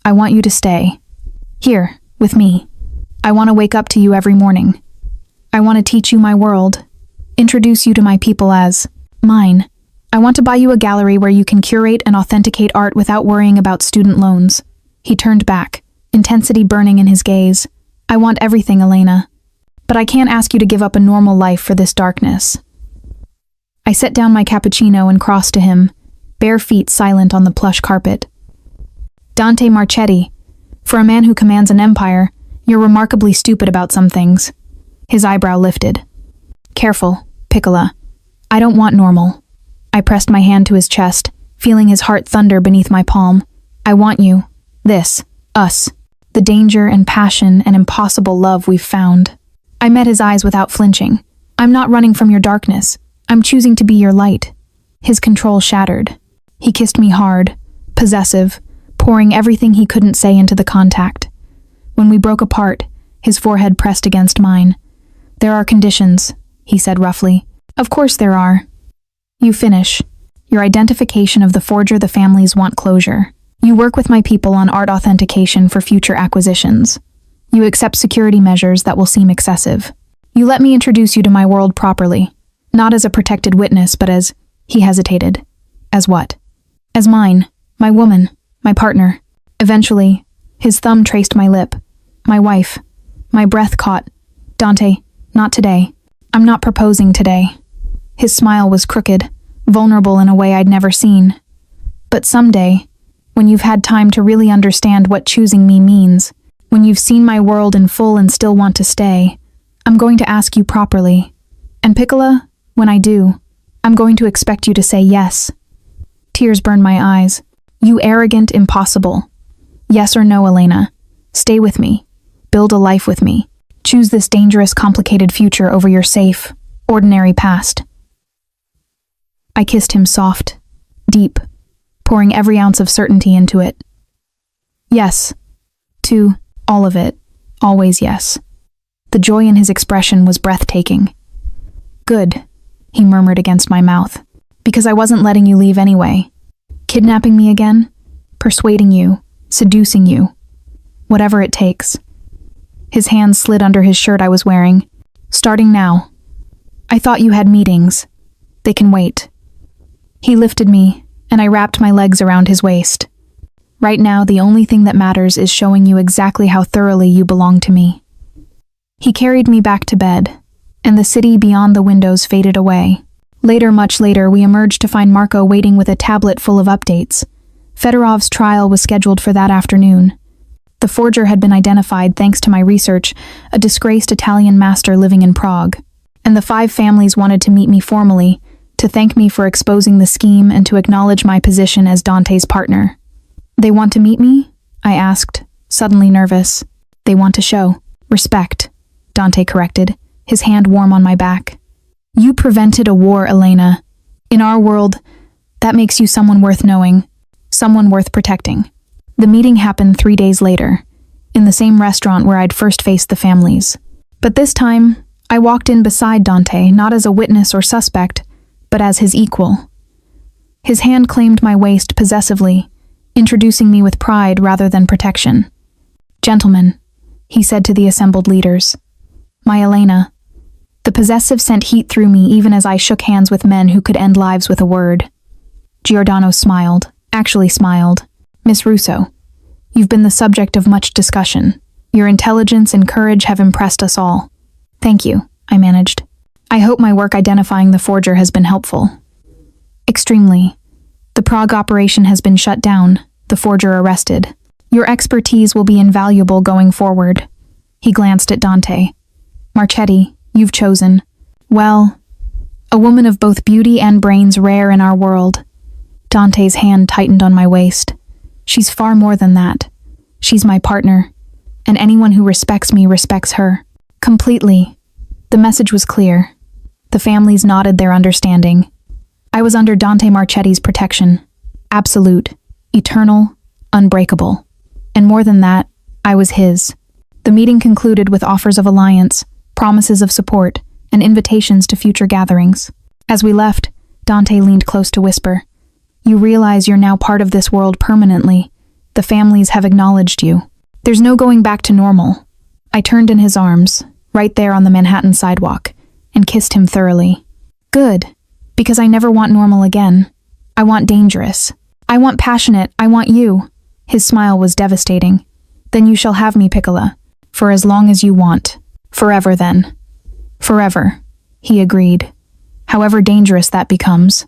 I want you to stay. Here, with me. I want to wake up to you every morning. I want to teach you my world. Introduce you to my people as mine. I want to buy you a gallery where you can curate and authenticate art without worrying about student loans. He turned back, intensity burning in his gaze. I want everything, Elena. But I can't ask you to give up a normal life for this darkness. I set down my cappuccino and crossed to him, bare feet silent on the plush carpet. Dante Marchetti, for a man who commands an empire, you're remarkably stupid about some things. His eyebrow lifted. Careful, Piccola. I don't want normal. I pressed my hand to his chest, feeling his heart thunder beneath my palm. I want you. This. Us. The danger and passion and impossible love we've found. I met his eyes without flinching. I'm not running from your darkness. I'm choosing to be your light. His control shattered. He kissed me hard, possessive, pouring everything he couldn't say into the contact. When we broke apart, his forehead pressed against mine. There are conditions, he said roughly. Of course there are. You finish. Your identification of the forger the families want closure. You work with my people on art authentication for future acquisitions. You accept security measures that will seem excessive. You let me introduce you to my world properly. Not as a protected witness, but as... He hesitated. As what? As mine. My woman. My partner. Eventually, his thumb traced my lip. My wife. My breath caught. Dante, not today. I'm not proposing today. His smile was crooked, vulnerable in a way I'd never seen. But someday, when you've had time to really understand what choosing me means, when you've seen my world in full and still want to stay, I'm going to ask you properly. And Piccola, when I do, I'm going to expect you to say yes. Tears burned my eyes. You arrogant impossible. Yes or no, Elena. Stay with me. Build a life with me. Choose this dangerous, complicated future over your safe, ordinary past. I kissed him soft, deep, pouring every ounce of certainty into it. Yes. To all of it. Always yes. The joy in his expression was breathtaking. Good, he murmured against my mouth. Because I wasn't letting you leave anyway. Kidnapping me again? Persuading you, seducing you. Whatever it takes. His hand slid under his shirt I was wearing. Starting now. I thought you had meetings. They can wait. He lifted me, and I wrapped my legs around his waist. Right now, the only thing that matters is showing you exactly how thoroughly you belong to me. He carried me back to bed, and the city beyond the windows faded away. Later, much later, we emerged to find Marco waiting with a tablet full of updates. Fedorov's trial was scheduled for that afternoon. The forger had been identified thanks to my research, a disgraced Italian master living in Prague. And the 5 families wanted to meet me formally, to thank me for exposing the scheme and to acknowledge my position as Dante's partner. They want to meet me? I asked, suddenly nervous. They want to show respect, Dante corrected, his hand warm on my back. You prevented a war, Elena. In our world, that makes you someone worth knowing, someone worth protecting. The meeting happened 3 days later, in the same restaurant where I'd first faced the families. But this time, I walked in beside Dante, not as a witness or suspect, but as his equal. His hand claimed my waist possessively, introducing me with pride rather than protection. Gentlemen, he said to the assembled leaders. My Elena. The possessive sent heat through me even as I shook hands with men who could end lives with a word. Giordano smiled, actually smiled. Miss Russo, you've been the subject of much discussion. Your intelligence and courage have impressed us all. Thank you, I managed. I hope my work identifying the forger has been helpful. Extremely. The Prague operation has been shut down, the forger arrested. Your expertise will be invaluable going forward. He glanced at Dante. Marchetti, you've chosen. Well, a woman of both beauty and brains rare in our world. Dante's hand tightened on my waist. She's far more than that. She's my partner, and anyone who respects me respects her. Completely. The message was clear. The families nodded their understanding. I was under Dante Marchetti's protection. Absolute, eternal, unbreakable. And more than that, I was his. The meeting concluded with offers of alliance, promises of support, and invitations to future gatherings. As we left, Dante leaned close to whisper, "You realize you're now part of this world permanently. The families have acknowledged you. There's no going back to normal." I turned in his arms, right there on the Manhattan sidewalk, and kissed him thoroughly. Good, because I never want normal again. I want dangerous. I want passionate. I want you. His smile was devastating. "Then you shall have me, Piccola. For as long as you want. Forever, then." "Forever," he agreed. "However dangerous that becomes."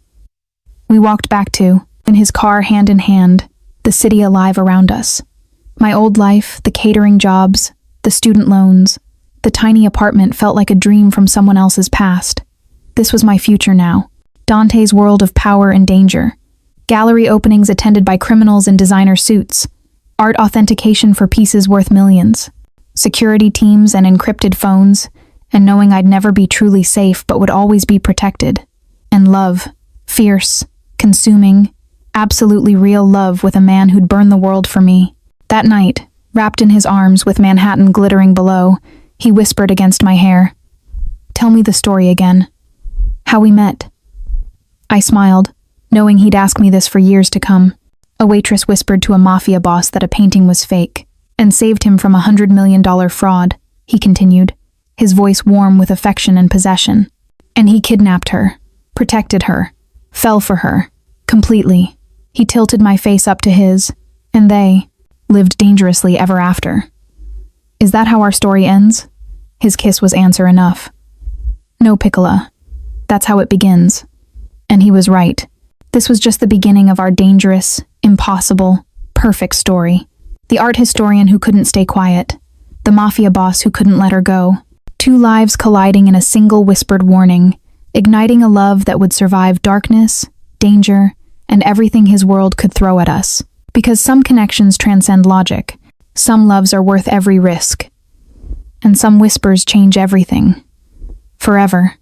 We walked back to, in his car hand in hand, the city alive around us. My old life, the catering jobs, the student loans, the tiny apartment felt like a dream from someone else's past. This was my future now. Dante's world of power and danger. Gallery openings attended by criminals in designer suits. Art authentication for pieces worth millions. Security teams and encrypted phones, and knowing I'd never be truly safe but would always be protected. And love. Fierce, consuming, absolutely real love with a man who'd burn the world for me. That night, wrapped in his arms with Manhattan glittering below, he whispered against my hair, "Tell me the story again. How we met." I smiled, knowing he'd ask me this for years to come. A waitress whispered to a Mafia boss that a painting was fake, and saved him from $100 million fraud, he continued, his voice warm with affection and possession. And he kidnapped her, protected her, fell for her, completely. He tilted my face up to his, and they lived dangerously ever after. Is that how our story ends? His kiss was answer enough. No, Piccola. That's how it begins. And he was right. This was just the beginning of our dangerous, impossible, perfect story. The art historian who couldn't stay quiet. The Mafia boss who couldn't let her go. Two lives colliding in a single whispered warning, igniting a love that would survive darkness, danger, and everything his world could throw at us. Because some connections transcend logic. Some loves are worth every risk. And some whispers change everything. Forever.